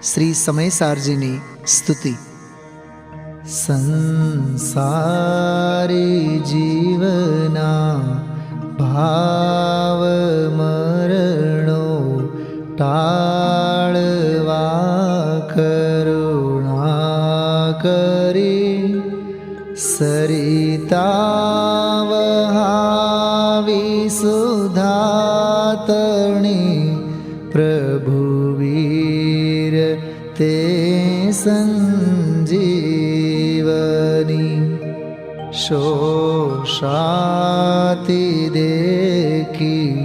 શ્રી સમયસારજીની સ્તુતિ. સંસારી જીવના ભાવ મરણો ટાળવા કરુણા કરી સરિતા વહાવી સુધાતણી પ્રભુ વીર તે સંજીવની શોષાતી દેખી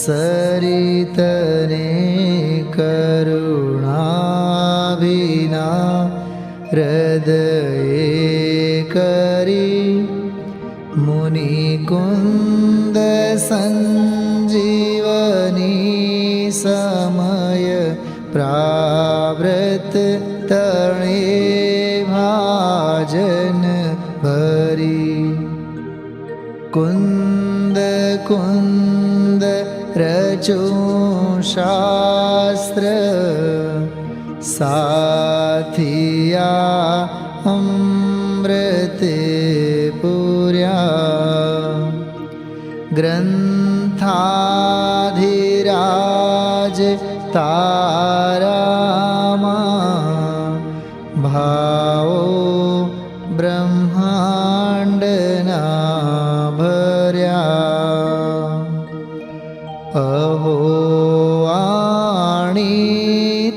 સરિતને કરુણા વિના હૃદયે કરી મુનિકુંદ સંજીવની સમય પ્રાવૃત તણે ભાજન ભરી કુંદ કુંદ રચું શાસ્ત્ર સાથિયા અમૃતે પૂર્યા ગ્રંથાધિરાજ તારામાં ભાવો બ્રહ્માંડના ભર્યા અહો વાણી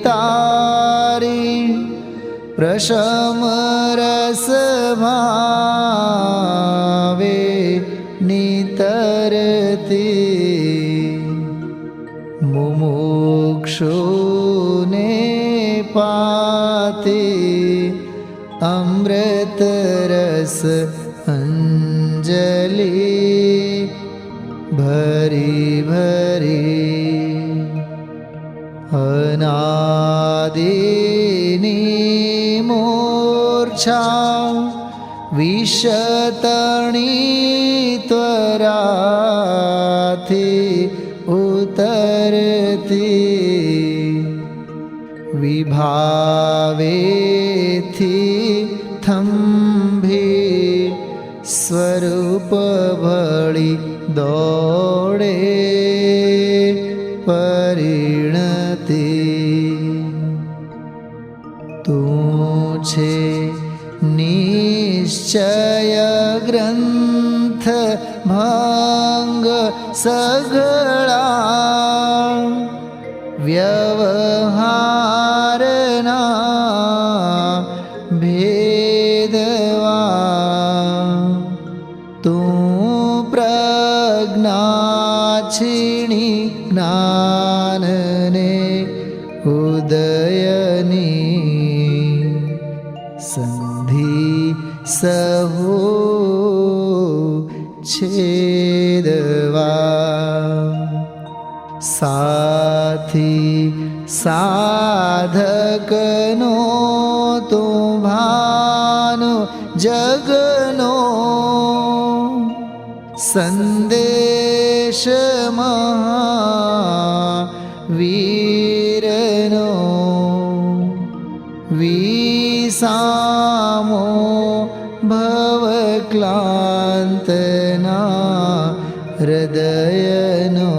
તારી પ્રશમ રસ ભાવે નિતરતી મુમુક્ષુને પાતી અમૃત રસ અંજલિ ભરી ભરી અનાદિની મૂર્છા વિષતણી ત્વરાથી ઉતરતી વિભાવેથી થંભી સ્વરૂપ ભળી દોડે પરિણતી તું છે નિશ્ચય ગ્રંથ ભંગ સઘળા વ્યવહારના ભેદવા તું પ્રજ્ઞા છીણી જ્ઞાનને ઉદયની સંધિ સહુ છેદવા સાથી સાધકનો તો ભાનો જગનો સંદેશ મહાવીરનો વિસામો ભવક્લાંતના હૃદયનો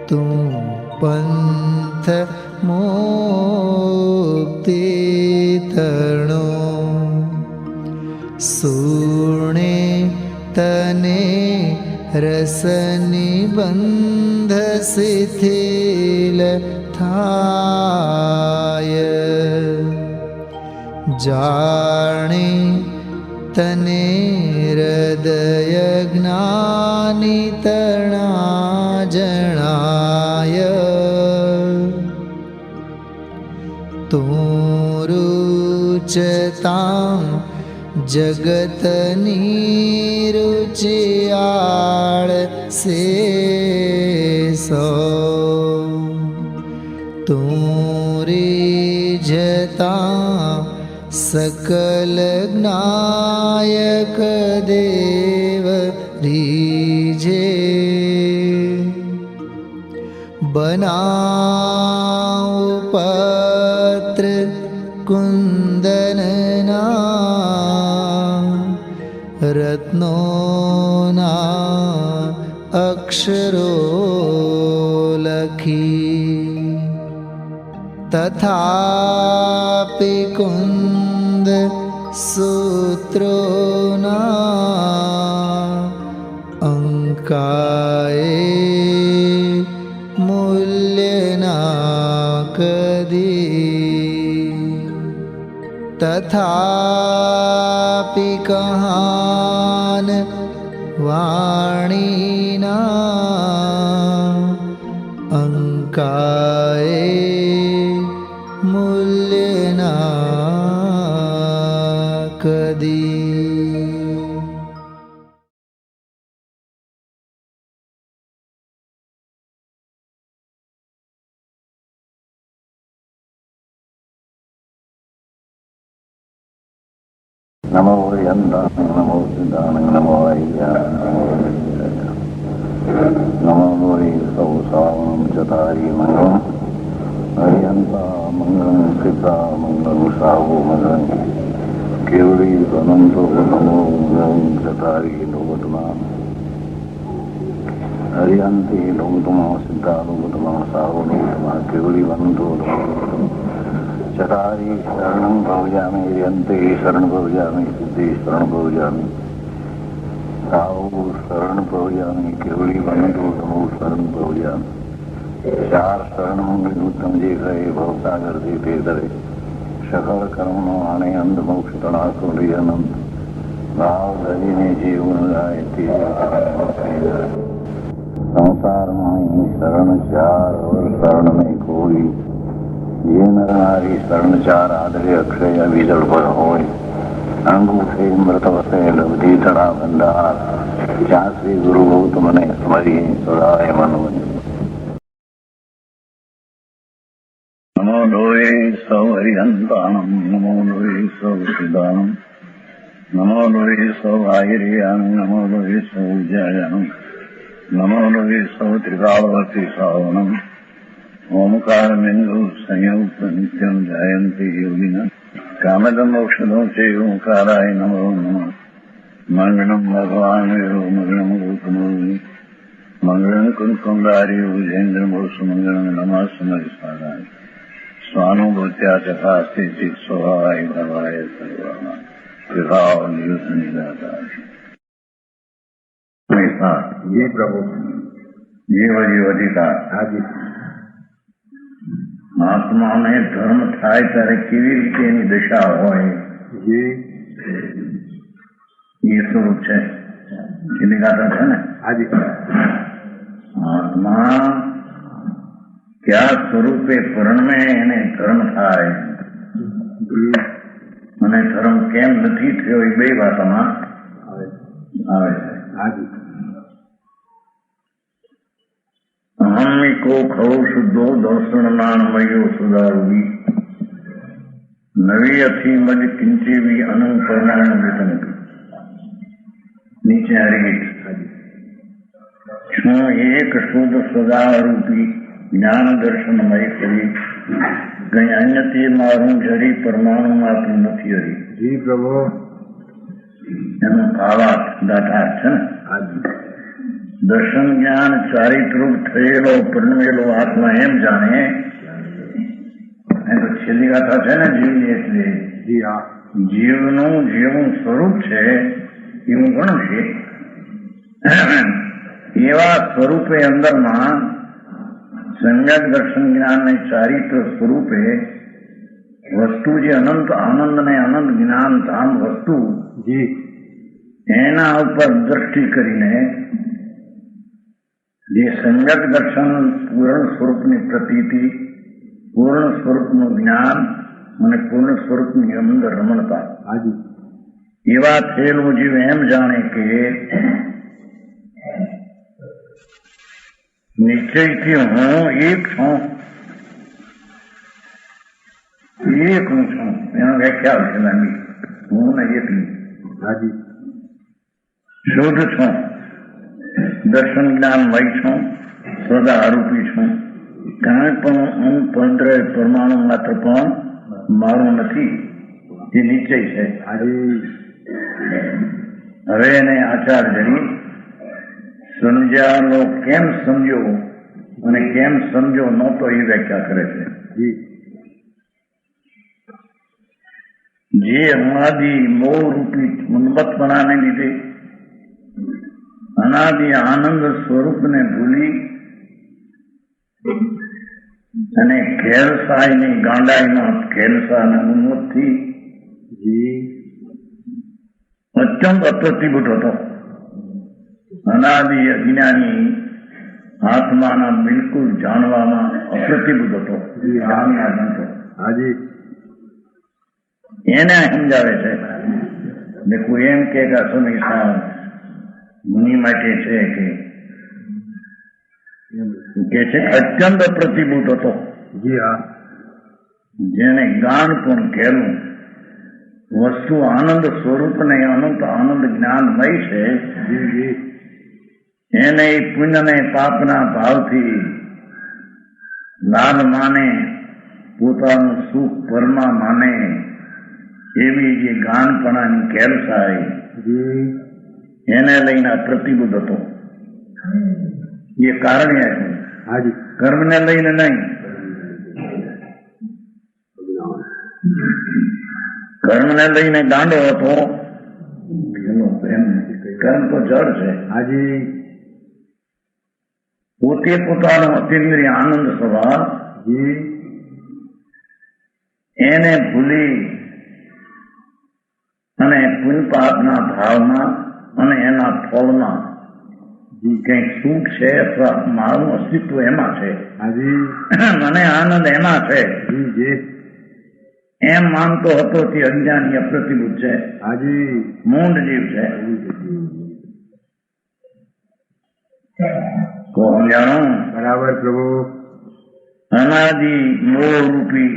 તું પંથ મુક્તિ તણો સુણે તને રસની બંધ શિથિલ થાય જાણે તને હૃદય જ્ઞાની તણા જણાય તું રુચતાં જગતની રુચિયાળ સો તું રીઝતા સકલ જ્ઞાયક દેવ રીઝે બનાવ પત્ર કુંદનના રત્નોના અક્ષરો લખી તથાપિ કુંદ સૂત્રોના અંકાએ મૂલ્યના કદી તથાપિ કહાન વાણીના અંકાએ મૂલ્યના કદી नमो यन्दानं नमो सिद्धानं नमो अय्यानं नमो वै सौसावं चतारि मङ्गलम् अयन्ता मङ्गलं सिद्धा मङ्गलं सावो मङ्गलं केवली अनन्तो नमो मङ्गलं चतारि लोकतमा अयन्ति लोकतमा सिद्धा लोकतमा सावो लोकतमा केवली अनन्तो चतारि शरणं भवजामि यन्ते शरण भवजामि सिद्धि शरण भवजामि सावु शरण भवजामि केवली बंधु नमो शरण भवजामि चार शरण मंगल उत्तम जे गए भवसागर जे ते धरे सकल कर्मनो आने अंध मोक्ष तणाको अनंत भाव धरीने जीवन गाय ते संसार में शरण चार और शरण में कोई ये नर नारी शरण चार आदरे अक्षय बीजल पर होय अंगूठे मृत वसे लब्धि तड़ा भंडार जा श्री गुरु गौतम ने स्मरी सदाय मन नमो लोये सौ हरिहंताणम नमो लोये सौ सिद्धाणम नमो लोये सौ आयर्याणं नमो लोये सौ जयाणं नमो लोये सौ त्रिकालवती सावणम् ओंकारमेन्दु संयुक्त नित्यं जयन्ति योगिनः कामदमोक्षदं च ओंकाराय नमो नमः मंगलम भगवान मंगलम गौतमो मंगलम कुंकुमधारी भुजेन्द्र मोक्ष मंगलम नमः समरिसाराय स्वानुभूत्या चकास्ते चित स्वभावाय भवाय सर्वाः विभाव नियुक्त निराधार ये प्रभु जीव जीवधिकार आदि આત્માને ધર્મ થાય ત્યારે કેવી રીતે એની દશા હોય એ સ્વરૂપ છે એની ગાતા છે ને આજે આત્મા કયા સ્વરૂપે પરણમે એને ધર્મ થાય અને ધર્મ કેમ નથી થયો એ બે વાતમાં આવે છે આજે અહમિકો ખો શુદ્ધો દર્શન નાનમયો સુધારવી નવી અથી મજ કિંચેવી અનંત પરણાણ વેતન નીચે હરિગીત શું એક શુદ્ધ સદારૂપી જ્ઞાન દર્શનમય કરી કઈ અન્યથી મારું જરી પરમાણુ માત્ર નથી હરી જી પ્રભુ એનો ભાવાર્થ દાતાર્થ છે ને દર્શન જ્ઞાન ચારિત્રૂપ થયેલો પરણવેલો આત્મા એમ જાણે તો છેલ્લી ગાથા છે ને જીવની એટલે જીવનું જેવું સ્વરૂપ છે એવું ઘણું છે એવા સ્વરૂપે અંદરમાં સંજ્ઞક દર્શન જ્ઞાન ને ચારિત્ર સ્વરૂપે વસ્તુ જે અનંત આનંદ ને અનંત જ્ઞાન ધામ વસ્તુ એના ઉપર દ્રષ્ટિ કરીને જે સંજ્ઞક દર્શન પૂર્ણ સ્વરૂપની પ્રતીતિ પૂર્ણ સ્વરૂપનું જ્ઞાન અને પૂર્ણ સ્વરૂપની અંદર રમણતા એવા થયેલું જીવ એમ જાણે કે નિશ્ચયથી હું એક છું એનો વ્યાખ્યા છે લાંબી હું ને એકલી શુદ્ધ છું દર્શન જ્ઞાનમય છું સદા આરોપી છું કાંઈ પણ અણુપંદર પરમાણુ માત્ર પણ મારું નથી, એ નિશ્ચય છે. હવે એને આચાર્યની સમજાનો કેમ સમજ્યો અને કેમ સમજો નહોતો એ વ્યાખ્યા કરે છે. જે અનાદિ મોહ રૂપી ઉન્મત્તપણાને લીધે અનાદિ આનંદ સ્વરૂપને ભૂલી અને ખેલસાઈની ગાંડાઈમાં ખેલસાના ઉન્મત્તથી અત્યંત અપ્રતિભૂત હતો. અનાદિ અજ્ઞાની આત્માના બિલકુલ જાણવામાં અપ્રતિભૂત હતો. એને સમજાવે છે. ને કોઈ એમ કે સમય મુનિ માટે છે કે છે અત્યંત અપ્રતિભૂત હતો. જેને ગાણ પણ કહેલું વસ્તુ આનંદ સ્વરૂપ ને અનંત આનંદ જ્ઞાનમય છે. એને પુણ્ય ને પાપના ભાવથી લાભ માને, પોતાનું સુખ પરમા માને, એવી જે ગાણપણાની કેલસાઈ એને લઈને પ્રતિબુદ્ધ હતો. એ કારણે હતું, કર્મને લઈને નહીં. કર્મને લઈને ગાંડો હતો. કર્મ તો જળ છે. પોતે પોતાનો અતિન્દ્રિય આનંદ સ્વભાવ એને ભૂલી અને પુણ્ય પાપના ભાવમાં અને એના ફળમાં કંઈક સુખ છે અથવા મારું અસ્તિત્વ એમાં છે, મને આનંદ એમાં છે એમ માનતો હતો. તે અજ્ઞાની અપ્રતિભૂત છે, મૂંડ જીવ છે. કોણ જાણો? બરાબર પ્રભુ. અનાદિ મોહ રૂપી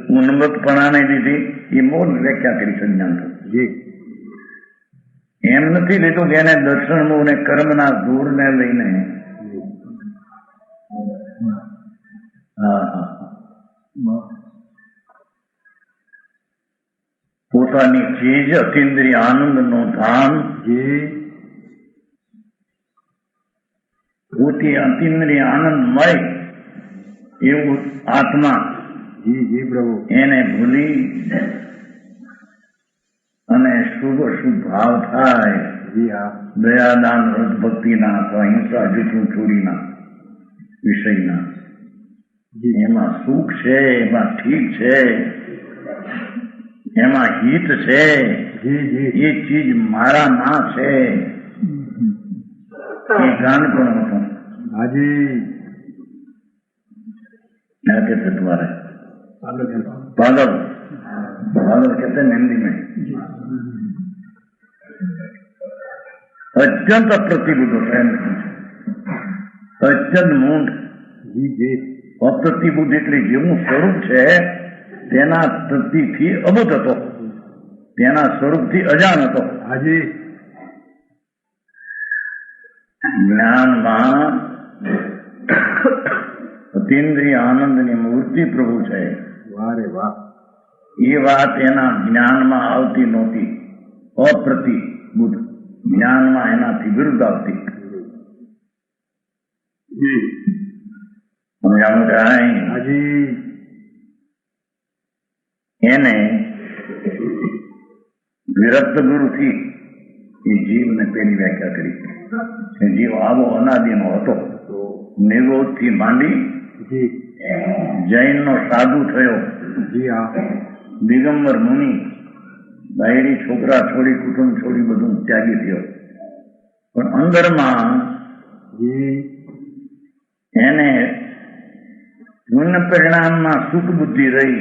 ઉન્મત્તપણાને લીધે એ મોહ વ્યાખ્યા કરી સંજ્ઞાન થયું. એમ નથી લીધું કે એને દર્શન મોહ ને કર્મના દૂરને લઈને પોતાની ચીજ અતિન્દ્રિય આનંદ નો ધામ પોતે અતિન્દ્રિય આનંદમય એવું આત્મા પ્રભુ એને ભૂલી અને શુભ શુભ ભાવ થાય, દયાદાન વ્રત ભક્તિના અથવા હિંસા જૂઠું ચોરીના વિષયના એમાં સુખ છે, એમાં ઠીક છે, એમાં હિત છે, એ ચીજ મારામાં છે. એ ગાન પણ હતું. क्या कहते तुम्हारे पागल पागल कहते हैं हिंदी में. અત્યંત અપ્રતિબુદ્ધ છે, અત્યંત મૂંઢ. અપ્રતિબુદ્ધ એટલે જેવું સ્વરૂપ છે તેના પ્રતિથી અબુદ્ધ હતો, તેના સ્વરૂપથી અજાણ હતો. જ્ઞાનમાં અતિન્દ્રિય આનંદની મૂર્તિ પ્રભુ છે. વારે વાહ. એ વાત એના જ્ઞાનમાં આવતી નહોતી. અપ્રતિબુદ્ધ જ્ઞાનમાં એનાથી વિરુદ્ધ આવતી. સમજાણું કાંઈ? એને વિરક્ત ગુરુથી એ જીવને પેલી વ્યાખ્યા કરી. જીવ આવો અનાદિનો હતો. નિરોધથી માંડી જૈનનો સાધુ થયો. દિગંબર મુનિ બહેરી છોકરા છોડી કુટુંબ છોડી બધું ત્યાગી થયો. પણ અંદરમાં એને પુણ્ય પરિણામમાં સુખ બુદ્ધિ રહી.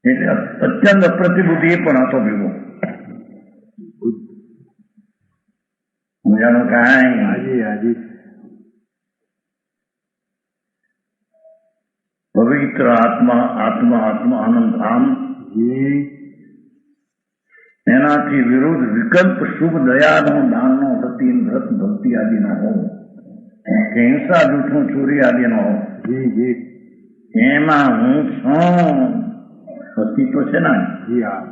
એટલે અત્યંત અપ્રતિબુદ્ધિ એ પણ હતો ભેગો. સમજાણું કાંઈ? પવિત્ર આત્મા આત્મા આત્મા આનંદ ધામ એનાથી વિરુદ્ધ વિકલ્પ શુભ દયાનો દાનનો રતિ વ્રત ભક્તિ આદિનો હોવો કે હિંસા જૂઠું ચોરી આદિનો જી જી એમાં હું છું અસ્તિત્વ છે ને જી હા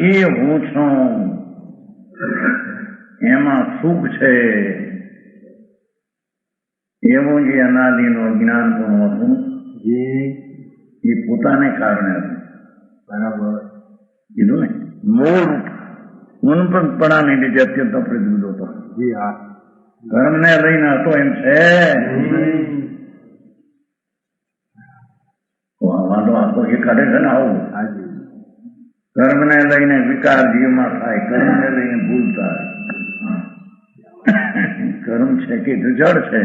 એ હું છું એમાં સુખ છે એવું જે અનાદિનું અજ્ઞાન પણ હતું જી એ પોતાને કારણે હતું બરાબર કીધું ને મૂળ ઉન્મત્તપણાને લીધે અત્યંત અપ્રતિબદ્ધ હતો જી હા કર્મને લઈને હતો એમ છે વાંધો આખો એ કાઢે છે ને આવું હાજી કર્મને લઈને વિકાર જીવમાં થાય કર્મને લઈને ભૂલ થાય કર્મ છે કે જળ છે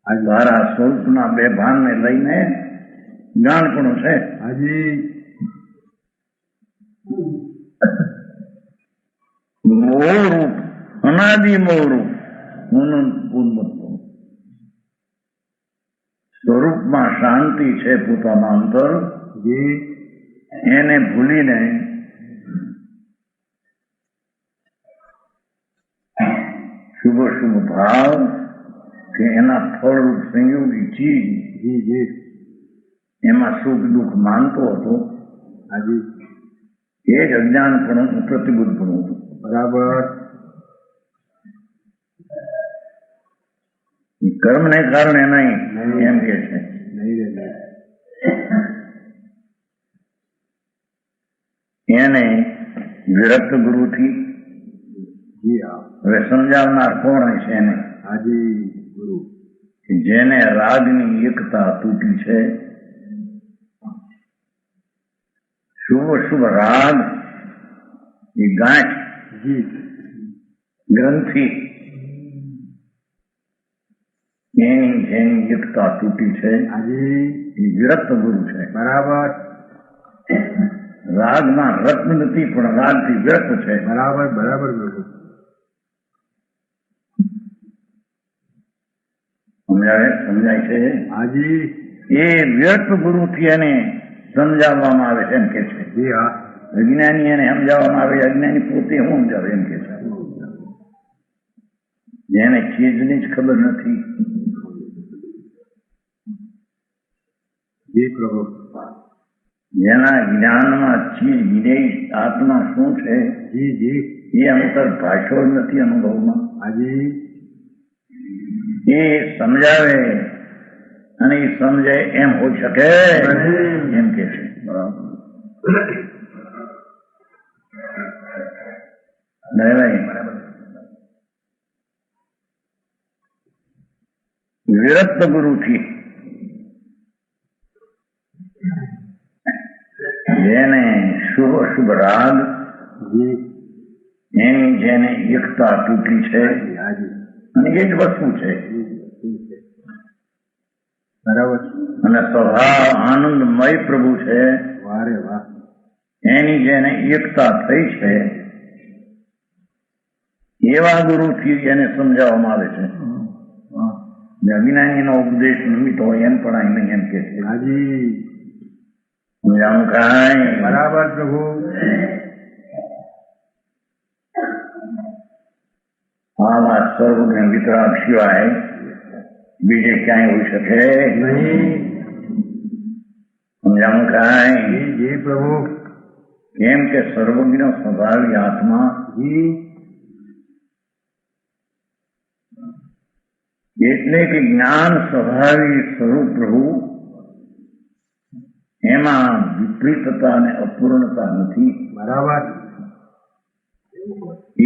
તારા સ્વરૂપના બે ભાનને લઈને જાણપણું છે હાજી મોહરૂપ અનાદિ મોહરૂપ સ્વરૂપમાં શાંતિ છે પોતાના અંતર જી એને ભૂલીને શુભ શુભ ભાવ કે એના ફળરૂપ સંયોગી ચીજ જી જી એમાં સુખ દુઃખ માનતો હતો હાજી એ જ અજ્ઞાન પણ પ્રતિબુદ્ધ પણ હતું બરાબર કર્મને કારણે નહીં એમ કે છે નહીં રે નહીં એને વિરક્ત ગુરુથી જી હા હવે સમજાવનાર કોણ છે એને હાજી ગુરુ કે જેને રાગની એકતા તૂટી છે શુભ શુભ રાગ એ ગાંઠ જી ગ્રંથિ એની જેની એકતા તૂટી છે હાજી એ વિરક્ત ગુરુ છે બરાબર રાગમાં રત્ન નથી પણ રાગથી વિરક્ત છે બરાબર બરાબર ગુરુ સમજાય છે હાજી એ વિરક્ત ગુરુથી એને સમજાવવામાં આવે છે એમ કે છે જી હા અજ્ઞાની એને સમજાવવામાં આવે અજ્ઞાની પોતે હું સમજાવે એમ કે છે જેને ચીજની જ ખબર નથી જી પ્રભુ જેના જ્ઞાનમાં ચીજ વિધેય આત્મા શું છે જી જી એ અંતર ભાષો જ નથી અનુભવમાં હાજી એ સમજાવે અને એ સમજે એમ હોઈ શકે એમ કે છે બરાબર વિરક્ત ગુરુથી જેને શુભ શુભ રાગ જી એની જેને એકતા તૂટી છે હાજી અને એ જ વસ્તુ છે બરાબર અને સ્વભાવ આનંદમય પ્રભુ છે વારે વાહ એની જેને એકતા થઈ છે એવા ગુરુથી એને સમજાવવામાં આવે છે અજ્ઞાનીનો ઉપદેશ નિમિત્ત હોય એમ પણ અહીં નહીં એમ કે છે હાજી સમજાવું કાંઈ બરાબર પ્રભુ આવા સર્વજ્ઞ વિતરાગ સિવાય બીજે ક્યાંય હોઈ શકે નહીં સમજાવું કાંઈ જી જી પ્રભુ કેમ કે સર્વજ્ઞ સ્વભાવી આત્મા જી એટલે કે જ્ઞાન સ્વભાવી સ્વરૂપ પ્રભુ એમાં વિપરીતતા અને અપૂર્ણતા નથી બરાબર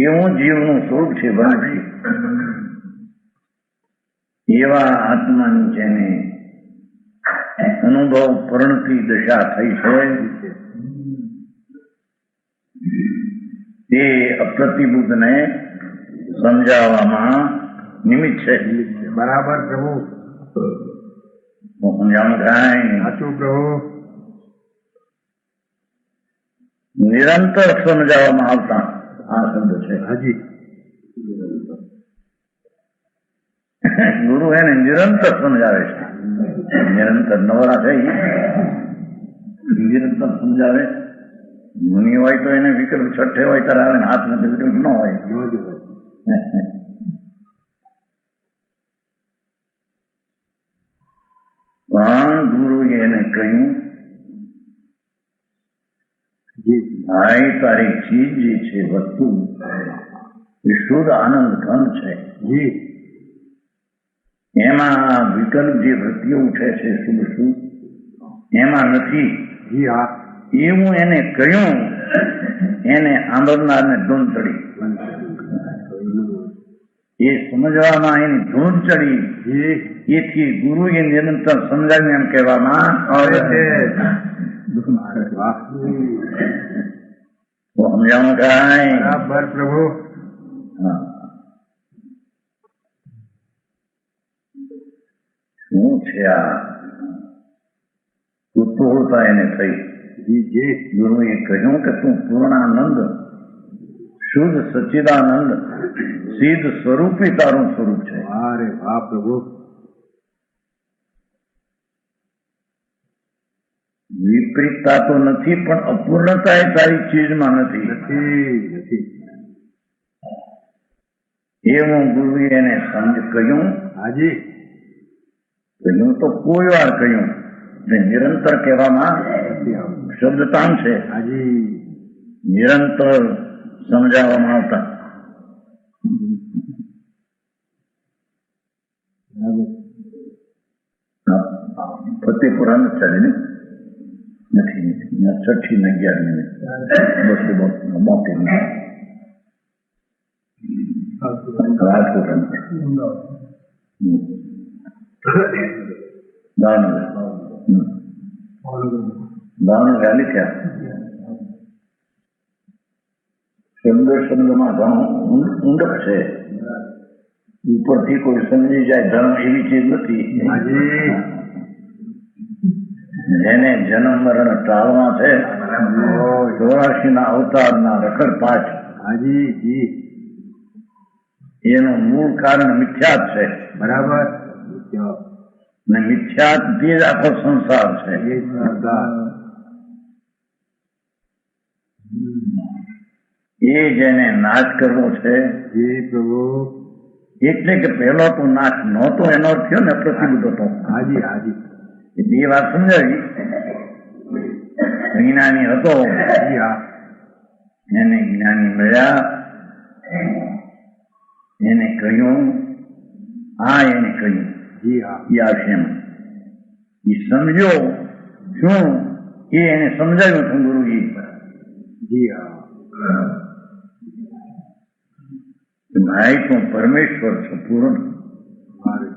એવું જીવનું સ્વરૂપ છે ભણથી એવા આત્માની જેને અનુભવ પરણતી દશા થઈ છે તે અપ્રતિબુદ્ધને સમજાવવામાં નિમિત્ત છે બરાબર પ્રભુ સમજાવવાનું કાંઈ સાચું પ્રભુ નિરંતર સમજાવવામાં આવતા આ શબ્દ છે હાજી ગુરુ એને નિરંતર સમજાવે છે નિરંતર નવરા થઈ નિરંતર સમજાવે મુનિ હોય તો એને વિકલ્પ છઠ્ઠે હોય ત્યારે આવે ને હાથ નથી વિકલ્પ ન હોય પણ ગુરુએ એને કહ્યું, જી ભાઈ તારી ચીજ જે છે વસ્તુ એ શુદ્ધ આનંદ ઘન છે, જી એમાં વિકલ્પ જે વૃત્તિઓ ઉઠે છે શુભ શુભ એમાં નથી. જી હા એવું એને કહ્યું. એને આંબરનારને ધૂન ચડી. એ સમજવામાં એની ધૂન ચડી. જી એથી ગુરુએ નિરંતર સમજાવીને એમ કહેવામાં આવે છે. વાહ તો સમજાવવાનું કાંઈ બરાબર પ્રભુ હા. શું છે આ કુતૂહલતા એને થઈ. જી જી ગુરુએ કહ્યું કે તું પૂર્ણાનંદ શુદ્ધ સચ્ચિદાનંદ સિદ્ધ સ્વરૂપી તારું સ્વરૂપ છે. વાહ રે વાહ પ્રભુ વિપરીતતા તો નથી પણ અપૂર્ણતા એ તારી ચીજમાં નથી. નથી નથી એવું ગુરુએ એને સમજ કહ્યું. હાજી કહ્યું તો કોઈ વાર કહ્યું. એટલે નિરંતર કહેવામાં નથી આવતું. શબ્દતાન છે. હાજી નિરંતર સમજાવવામાં આવતા. બરાબર ફતેપુરા નથી ચાલે ને નથી 6 ને 11 મિનિટ 272 મિનિટ રાજકોટ ભાવનગર ખાલી થયા. શબ્દમાં ઘણું ઊંડક છે. ઉપરથી કોઈ સમજી જાય ધર્મ એવી ચીજ નથી. હાજી જેને જન્મ મરણ ટાળવા છે 84 ના અવતારના રખડ પાછ હાજી જી એનું મૂળ કારણ મિથ્યાત છે. બરાબર ને મિથ્યાત થી જ આખો સંસાર છે. એ સરદાર એ જેને નાશ કરવો છે જી પ્રભુ એટલે કે પહેલો તો નાશ નહોતો એનો અર્થ થયો ને પ્રતિબુદ્ધ હતો. હાજી હાજી એટલે એ વાત સમજાવી. જ્ઞાની હતો જી હા એને જ્ઞાની મળ્યા. એને કહ્યું એને કહ્યું જી હા એ આવશે એમ. એ સમજ્યો શું એ એને સમજાવ્યું હતું ગુરુજી. જી હા ભાઈ તું પરમેશ્વર છો પૂર્ણ. મારે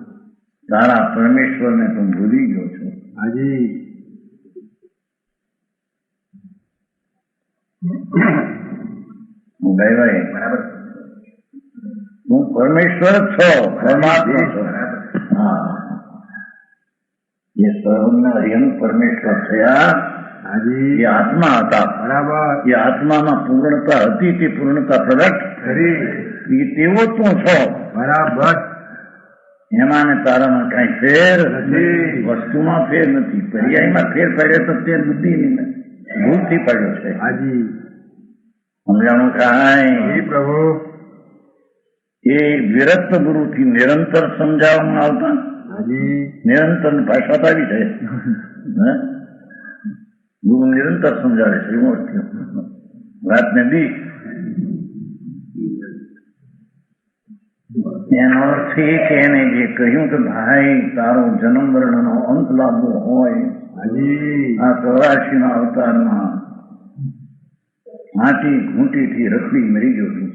તારા પરમેશ્વરને તું ભૂલી ગયો છો. હાજી હું ભાઈ બરાબર તું પરમેશ્વર જ છો, પરમાત્મા છો. હા એ સર્વના હરિયન પરમેશ્વર થયા. હાજી એ આત્મા હતા. બરાબર એ આત્મામાં પૂર્ણતા હતી. તે પૂર્ણતા પ્રગટ ખરી એ તેવો તું છો. બરાબર એમાં ને તારામાં કઈ ફેર નથી. વસ્તુમાં ફેર નથી. પર્યાયમાં ફેર પડ્યો તો તે બુદ્ધિ ભૂલથી પડ્યો છે. હાજી સમજાણું કાંઈ જી પ્રભુ એ વિરક્ત ગુરુથી નિરંતર સમજાવવામાં આવતા. હાજી નિરંતર ભાષા આવી છે. ગુરુ નિરંતર સમજાવે છે. એવું અર્થ થયો. વાતને બી એનો અર્થ એ કે એને જે કહ્યું કે ભાઈ તારો જન્મ મરણનો અંત લાવવો હોય હાજી આ 84 ના અવતારમાં હાથી ઘૂંટીથી રખડી મરી ગયો છું.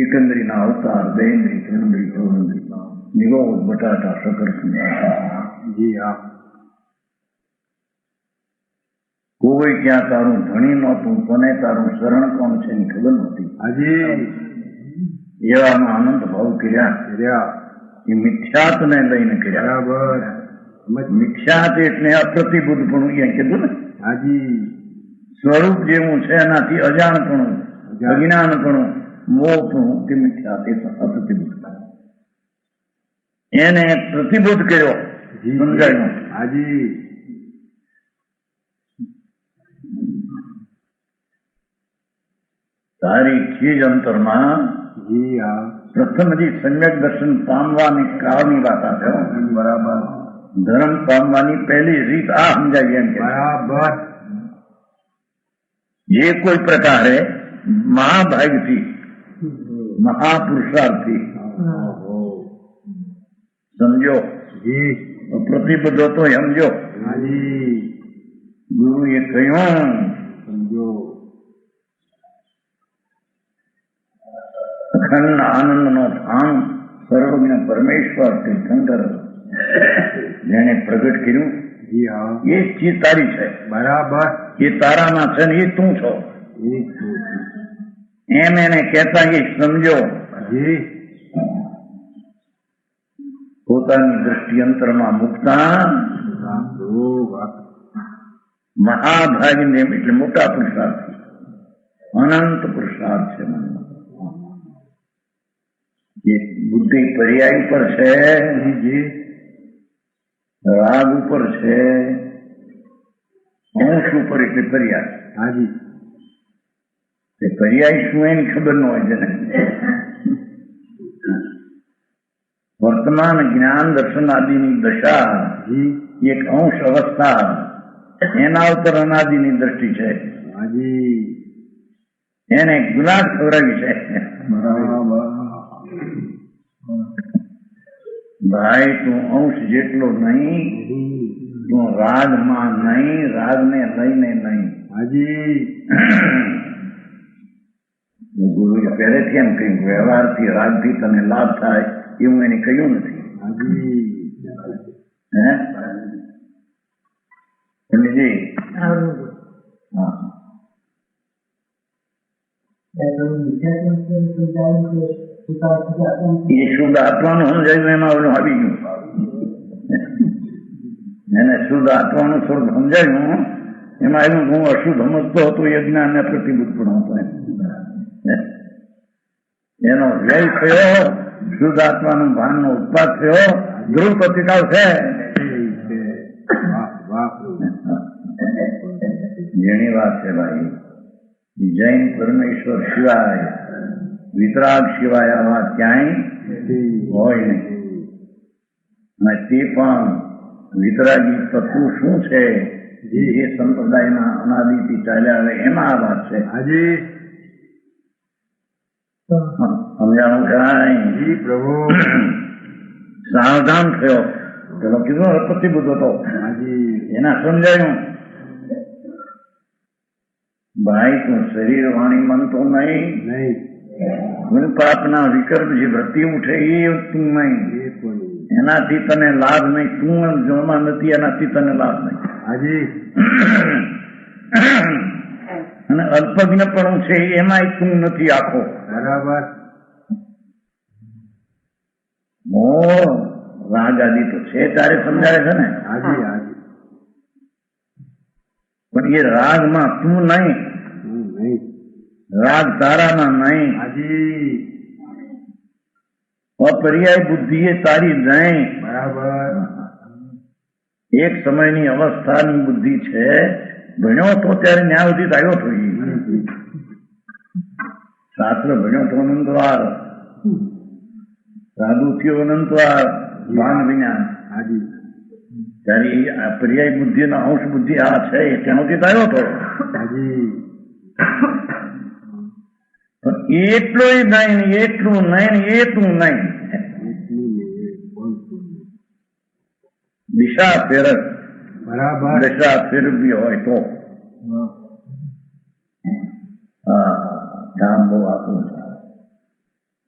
એકંદરીના અવતાર બેન્દ્રી ત્રણદરી ચૌદરી નિગો બટાટા સકર જી હા કોઈ ક્યાં તારું ધણી નહોતું. કોને તારું શરણ કોણ છે એની ખબર નહોતી. હાજી એવામાં અનંત ભાવ કર્યા. કર્યા એ મિથ્યાતને લઈને કર્યા. બરાબર મિથ્યાત એટલે અપ્રતિબુદ્ધ પણ અહીંયા કીધું ને. હાજી સ્વરૂપ જેવું છે એનાથી અજાણપણું અજ્ઞાનપણું મોહપણું તે મિથ્યાત એ અપ્રતિબુદ્ધ. એને પ્રતિબુદ્ધ કર્યો. જી સમજાયું. હાજી તારી ચીજ અંતરમાં જી હા પ્રથમ જે સમ્યક દર્શન પામવાની કાળની વાત આપે. બરાબર ધર્મ પામવાની પહેલી રીત આ સમજાય એમ કે બરાબર જે કોઈ પ્રકારે મહાભાગથી મહાપુરુષાર્થથી સમજો જી પ્રતિબદ્ધ તો સમજો હાજી ગુરુએ કહ્યું સમજો અખંડ આનંદનો ધામ સર્વજ્ઞ પરમેશ્વર તીર્થંકર જેને પ્રગટ કર્યું જી હા એ જ ચીજ તારી છે, બરાબર એ તારામાં છે ને એ તું છો એક તો એમ એને કહેતા એ સમજો. જી પોતાની દ્રષ્ટિ અંતરમાં મૂકતા મહાભાગને એટલે મોટા પુરુષાર્થ અનંત પુરુષાર્થ છે મનમાં. એ બુદ્ધિ પર્યાય પર છે, જી રાગ ઉપર છે, અંશ ઉપર એટલે પર્યાય. હાજી તે પર્યાય શું એની ખબર ન હોય જેને. વર્તમાન જ્ઞાન દર્શન આદિની દશા જી એક અંશ અવસ્થા એના ઉપર અનાદિની દ્રષ્ટિ છે, હાજી એને ગુલાબ ખવડાવી છે. બરાબર ભાઈ તું અંશ જેટલો નહીં, તું રાગમાં નહીં, રાગને લઈને નહીં. હાજી ગુરુએ પહેલેથી એમ કહ્યું વ્યવહારથી રાગથી તને લાભ થાય એવું એને કહ્યું નથી. હાજી હે સમજી? હા એ શુદ્ધ આત્માનું સમજાયું એમાં ઓલું આવી ગયું. એને શુદ્ધ આત્માનું સ્વરૂપ સમજાયું એમાં એવું હું અશુદ્ધ સમજતો હતો એ જ્ઞાનને પ્રતિબુદ્ધ પણ હતો. એનો વ્યય થયો, શુદ્ધ આત્માનું ભાનનો ઉત્પાદ થયો, ધ્રુવ પ્રતિકાવ છે. જેની વાત છે ભાઈ, જૈન પરમેશ્વર સિવાય વિતરાગ સિવાય આ વાત ક્યાંય હોય નહીં. અને તે પણ વિતરાગી તત્વ શું છે એ સંપ્રદાયના અનાદિથી ચાલ્યા આવે એમાં આ વાત છે. હાજી સમજાણું કાંઈ? જી પ્રભુ સાવધાન થયો પેલો કીધું પ્રતિબુદ્ધ હતો હાજી એના સમજાયું ભાઈ તું શરીર વાણી મન તો નહીં, નહીં હું પાપના વિકલ્પ જે વૃત્તિ ઉઠે એ તું નહીં, એ પણ એનાથી તને લાભ નહીં. તું જોમાં નથી એનાથી તને લાભ નહીં. હાજી અને અલ્પજ્ઞપણું છે એમાં તું નથી આખો. બરાબર ઓ રાગ આદિ તો છે તારે સમજાવે છે ને, હાજી હાજી પણ એ રાગમાં તું નહીં, નહીં રાગ તારામાં નહીં, હાજી અપર્યાય બુદ્ધિ એ તારી નહીં. બરાબર એક સમયની અવસ્થાની બુદ્ધિ છે. ભણ્યો તો ત્યારે ન્યાય સુધી આવ્યો તો શાસ્ત્ર ભણ્યો તો અનંતવાર, સાધુ થયો અનંતવાર, ભાન વિના. હાજી ત્યારે આ પર્યાય બુદ્ધિનો અંશ બુદ્ધિ આ છે ત્યાં સુધી આવ્યો હતો. હાજી પણ એટલું નહીં, એટલું નહીં, એ તું નહીં. દિશા ફેરક બરાબર દિશા ફેરવી હોય તો કામ બહુ આપવું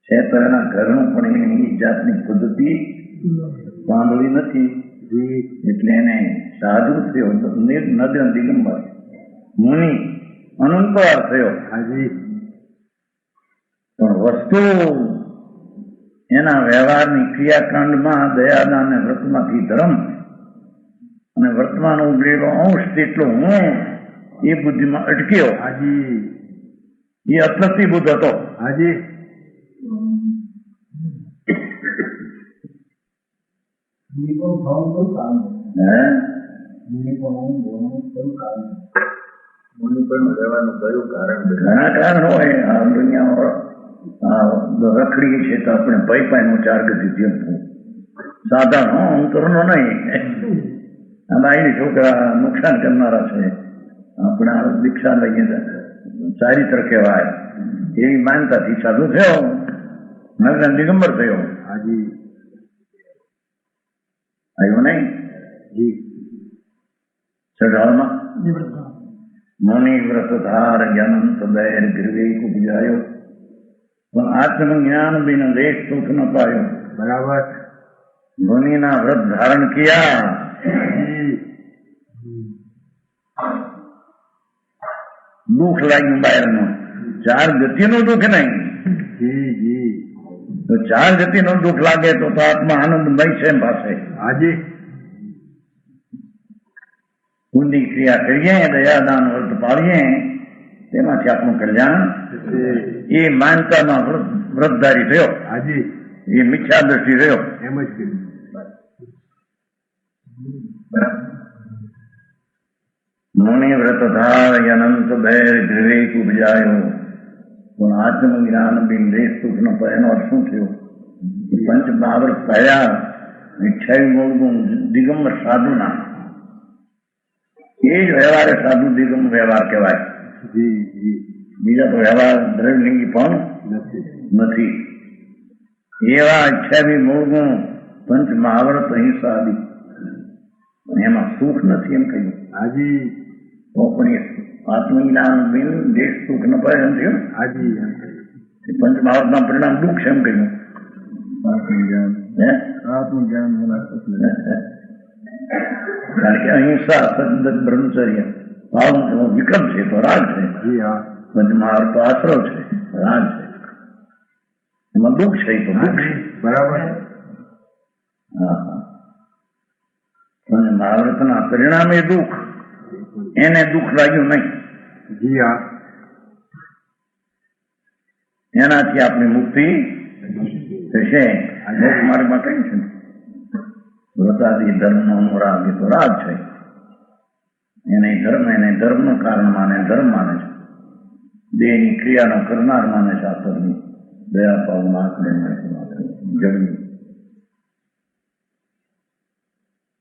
છે. તો એના ઘરનું પણ એની જાતની પદ્ધતિ સાંભળી નથી એટલે એને સાધુ થયો, નદ દિગંબર મુનિ અનંતવાર થયો. હાજી પણ વસ્તુ એના વ્યવહારની ક્રિયાકાંડમાં દયાદાન અને વ્રતમાંથી ધર્મ અને વર્તમાન ઉગડેલો અંશ તેટલો હું એ બુદ્ધિમાં અટક્યો. હાજી એ અપ્રતિબુદ્ધ હતો. હાજી ઘણા કારણ હોય. આ દુનિયા રખડીએ છીએ તો આપણે ભાઈ પાઈનું ચાર ગતિ થયું સાધારણ અંતરનો નહીં. આ બાઈ છોકરા નુકસાન કરનારા છે, આપણા દીક્ષા લઈએ ચારિત્ર કહેવાય એવી માનતાથી સાધુ થયો, નગર દિગંબર થયો. હાજી આવ્યો નહીં જી ચઢાળમાં મુનિ વ્રત ધાર જ્ઞાનંત દૈર ગીરવે ઉપજાયો, પણ આત્મજ્ઞાન બિન દેશ સુખ ન પાયો. બરાબર મુનિના વ્રત ધારણ કિયા, જી દુઃખ લાગ્યું બહારનું. ચાર ગતિનું દુઃખ નહીં, જી જી તો ચાર ગતિનું દુઃખ લાગે તો આત્મા આનંદમય છે એમ પાસે. હાજી ઊંડી ક્રિયા કરીએ, દયાદાન વ્રત પાળીએ, તેમાંથી આપણું કલ્યાણ. એ માનતામાં વ્રતધારી થયો, હાજી એ મિથ્યા દ્રષ્ટિ રહ્યો. એમ જ કર્યું. મુનિ વ્રત ધાર અનંત દૈર વિવેક ઉપજાયો, પણ આત્મજ્ઞાન બિન દેશ સુખ ન પાય. એનો અર્થ શું થયો? પંચ મહાવ્રત થયા, 28 મૂળ દિગંબર સાધુના, એ જ વ્યવહારે સાધુ દિગંબર વ્યવહાર કહેવાય. જી જી બીજા તો વ્યવહાર દ્રવ્યલિંગી પણ નથી. નથી. એવા 28 મૂળ પંચ મહાવ્રત અહિંસા આદિ, એમાં સુખ નથી એમ કહ્યું. હાજી તો પણ એ આત્મજ્ઞાન બિન દેશ સુખ ન પડે એમ થયું. હાજી એમ કર્યું. પંચ મહાવ્રતના પરિણામ દુઃખ છે એમ કહ્યું. કારણ કે અહિંસા સતત બ્રહ્મચર્ય ભાવનો વિક્રમ છે તો રાગ છે. જી હા પંચ મહાવ્રત તો આશ્રવ છે, રાગ છે. એમાં દુઃખ છે, તો દુઃખ છે. બરાબર હા હા. પંચ મહાવ્રતના પરિણામે દુઃખ, એને દુઃખ લાગ્યું નહીં. જી હા એનાથી આપણી મુક્તિ થશે. મોક્ષ માર્ગમાં કઈ છે? વ્રતાદિ ધર્મનો અનુરાગ એ તો રાગ છે. એને ધર્મનું કારણ માને, ધર્મ માને છે. દેહની ક્રિયાનો કરનાર માને છે. આતરની દયા ભાવના જડવી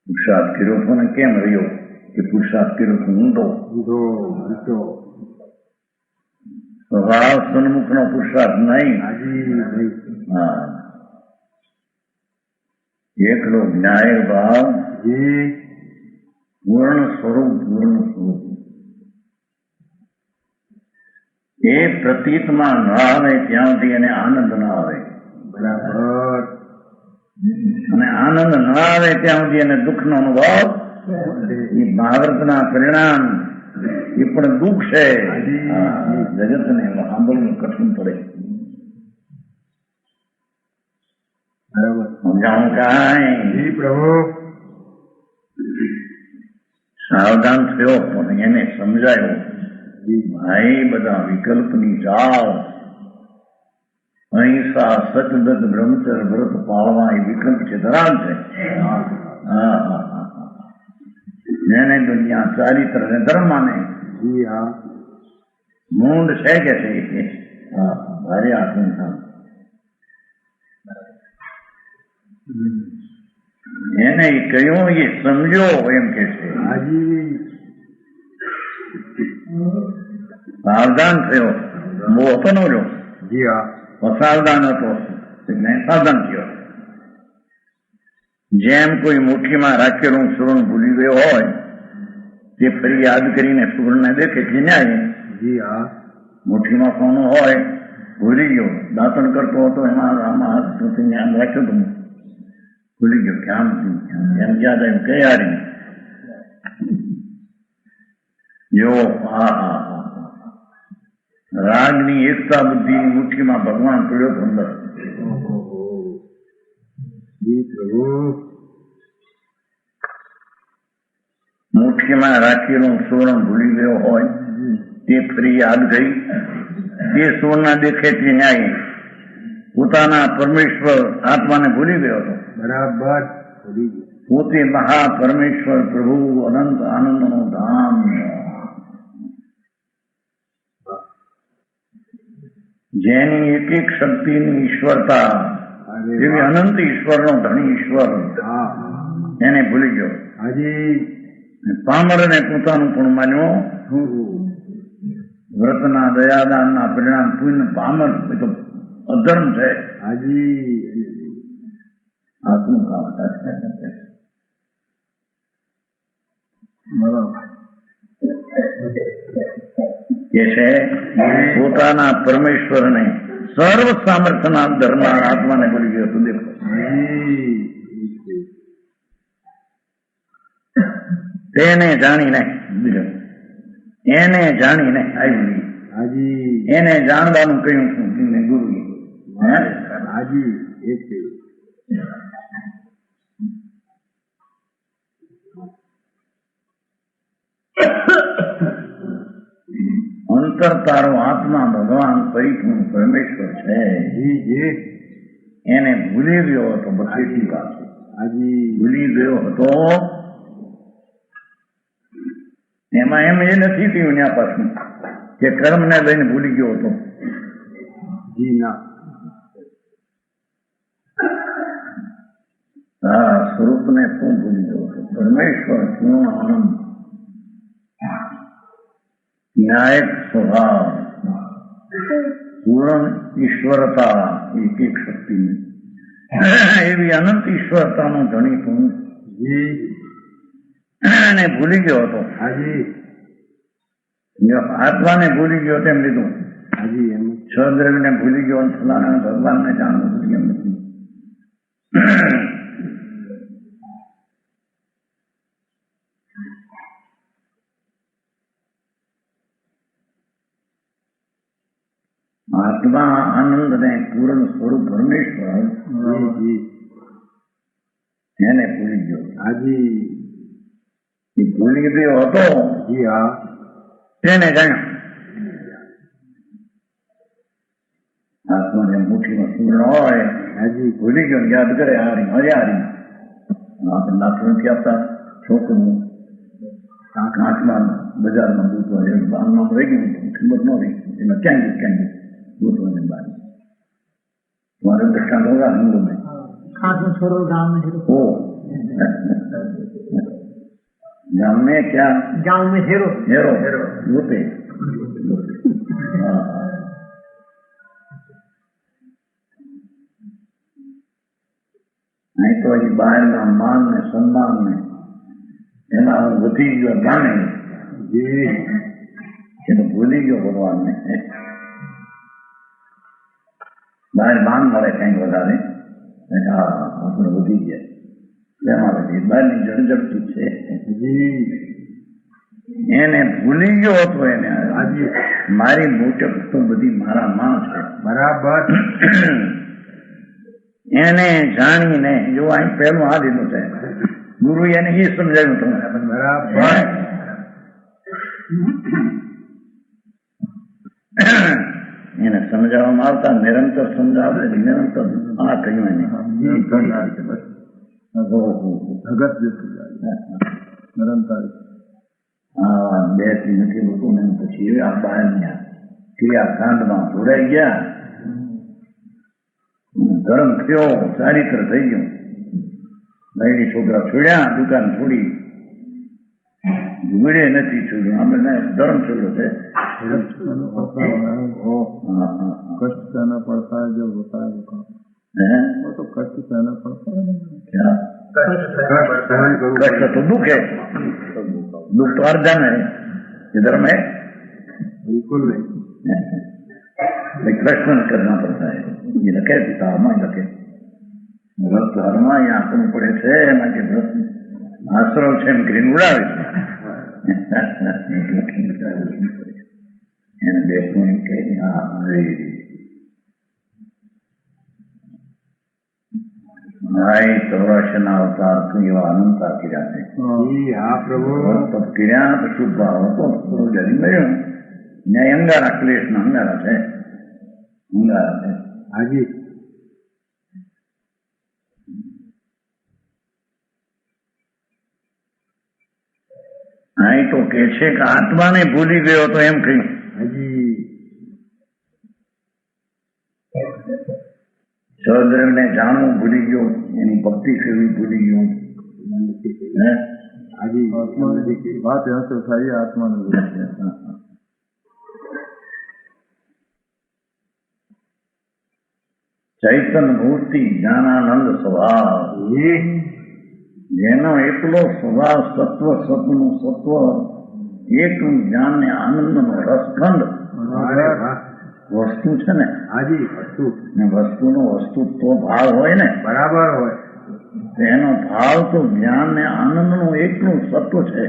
પુરુષાર્થ કર્યો છો ને કેમ રહ્યો? કે પુરુષાર્થ કર્યો છો ઊંડો. સ્વભાવ સન્મુખનો પુરુષાર્થ નહીં. હાજી નહીં. હા, એકલો જ્ઞાય ભાવ, જી પૂર્ણ સ્વરૂપ. એ પ્રતીતમાં ન આવે ત્યાં સુધી એને આનંદ ન આવે, બરાબર અને આનંદ ન આવે ત્યાં સુધી એને દુઃખનો અનુભવ. એ મહાવ્રતના પરિણામ એ પણ દુઃખ છે. જગતને સાંભળવું કઠિન પડે. બરાબર સમજાવું કાંઈ? જી પ્રભુ સાવધાન થયો પણ એને સમજાયો, ભાઈ બધા વિકલ્પની જાળ, અહિંસા સતત બ્રહ્મચર્ય વ્રત પાળવા એ વિકલ્પ છે, ધરાવ છે. જેને દુનિયા ચારિત્ર ને ધર્મ માને, જી હા મૂંડ છે કે છે. ભારે આત્મા એને કહ્યું એ સમજો એમ કે છે. હાજી સાવધાન થયો, બહુ હતો નો રહ્યો, જી હા અસાવધાન હતો એટલે સાવધાન થયો. જેમ કોઈ મુઠ્ઠીમાં રાખેલું સુવર્ણ ભૂલી ગયો હોય તે ફરી યાદ કરીને સુવર્ણને દેખે કે ન્યાય. જી હા મુઠ્ઠીમાં સોનું હોય, ભૂલી ગયો, દાંતણ કરતો હતો, એમાં આમાં હાથ ધ્યાન રાખ્યું હતું, ભૂલી ગયો કે આમ એમ યાદ એમ કયારી જો. રાગની એકતા બુદ્ધિની મુઠ્ઠીમાં ભગવાન પડ્યો તો અંદર. જી પ્રભુ મુઠ્ઠીમાં રાખેલું સુવર્ણ ભૂલી ગયો હોય તે ફરી યાદ ગઈ. તે સુવર્ણ દેખે તે ન્યાય પોતાના પરમેશ્વર આત્માને ભૂલી ગયો હતો. બરાબર પોતે મહા પરમેશ્વર પ્રભુ અનંત આનંદનું ધામ. જેની એક એક શક્તિની ઈશ્વરતા એવી અનંત ઈશ્વરનો ધણી ઈશ્વર હા એને ભૂલી ગયો. હાજી પામરને પોતાનું પણ માન્યો. વ્રતના દયાદાનના પરિણામ પુણ્ય પામર એ તો અધર્મ છે. હાજી આત્મ કામ કે છે પોતાના પરમેશ્વરને સર્વ સામર્થ્યના ધર્મના આત્માને ભૂલી ગયો હતો. દેખો તેને જાણીને એને જાણીને આવી હાજી એને જાણવાનું કહ્યું છું ગુરુએ. હાજી એક છે અંતર તારો આત્મા ભગવાન પરિપૂર્ણ પરમેશ્વર છે. જી જી એને ભૂલી ગયો હતો. બધી વાત હાજી ભૂલી ગયો હતો. એમાં એમ એ નથી થયું ત્યાં પાછું કે કર્મને લઈને ભૂલી ગયો હતો. જી ના હા, સ્વરૂપને શું ભૂલી ગયો હતો? પરમેશ્વર પૂર્ણ આનંદ, ન્યાયક સ્વભાવ, પૂર્ણ ઈશ્વરતા, એક એક શક્તિ, એવી અનંત ઈશ્વરતાનો ધણી તું જી એને ભૂલી ગયો હતો. હાજી આત્માને ભૂલી ગયો તેમ લીધું. હાજી એમ છ દ્રવ્યને ભૂલી ગયો, ફલાણા ભગવાનને જાણવું ભૂલી એમ નથી. આત્મા આનંદ ને પૂર્ણ સ્વરૂપ પરમેશ્વર જી એને ભૂલી ગયો. હાજી એ ભૂલી ગયો હતો જી હા તેને જાણ્યું. આત્માને મુઠ્ઠીમાં પૂર્ણ હોય હાજી ભૂલી ગયો, યાદ કરે હારી હરે હારી. આપણે નાખવું નથી આપતા છોકરું આંખમાં બજારમાં દૂધવા બારમાં રહી ગયું, કિંમત ન રહી, એમાં ક્યાં ગયું દૂધવાને બાર तुम्हारे दृष्टांत होगा हिंदू में खास में छोरो गांव में हीरो ओ गांव में क्या गांव में हीरो हेरो होते नहीं तो हજી બહારના માન ને સન્માન ને એમાં હું વધી ગયો ગામે જી એ તો ભૂલી ગયો ભગવાનને. બહાર માન મળે કંઈક વધારે હા આપણે વધી ગયા એમાં વધી બહારની જળજડતું છે જી એને ભૂલી ગયો હતો. એને હાજી મારી મૂચક તો બધી મારા માં છે બરાબર એને જાણીને જો અહીં પહેલું આ દીધું છે ગુરુ એને એ સમજાવ્યું તમને બરાબર એને સમજાવવામાં આવતા નિરંતર સમજાવે નિરંતર આ કહ્યું એને જગત નિરંતર આ બે થી નથી હોતું ને પછી આ બહારના ક્રિયાકાંડમાં જોડાઈ ગયા, ધર્મ થયો, ચારિત્ર થઈ ગયું. બહેરી છોકરા છોડ્યા, દુકાન છોડી, વીડે નથી છોડ્યું. આપણે ધર્મ છોડ્યો છે. कष्ट सहना पड़ता है जब होता है वो काम वो तो कष्ट सहना पड़ता है क्या कष्ट तो दुख है, दुख तो अर्जन है, इधर में बिल्कुल नहीं कृष्ण करना पड़ता है. ये लखे किताब में लखे વ્રત હારમાં એ આંકડું પડે છે એમાં કે વ્રત આશરો છે એમ કરીને ઉડાવે છે એને બેસવું એમ કે હા ભાઈ સૌરાષ્ટ્રના અવતાર તો એવા અનંતા કર્યા છે. हाँ प्रभु તપ કર્યા તો શુદ્ધ ભાવ હતો જરી મળ્યું ને અંગારા ક્લેશના અંગારા છે અંગારા છે. हाजी અહીં તો કે છે કે આત્માને ભૂલી ગયો તો એમ કહ્યું. हाजी છ સહદેવને જાણવું ભૂલી ગયો, એની ભક્તિ કરવી ભૂલી ગયો. હે? बात यहाँ से उठाइए आत्मा में बोलिए. ચૈતન મૂર્તિ જ્ઞાનાનંદ સ્વભાવ, જેનો એકલો સ્વભાવ સત્વ સતનું સત્વ, એકલું જ્ઞાન ને આનંદ નો રસખંડ વસ્તુ છે ને. હાજી વસ્તુ ને વસ્તુનો વસ્તુત્વ ભાવ હોય ને, બરાબર હોય. એનો ભાવ તો જ્ઞાન ને આનંદ નું એકલું સત્વ છે.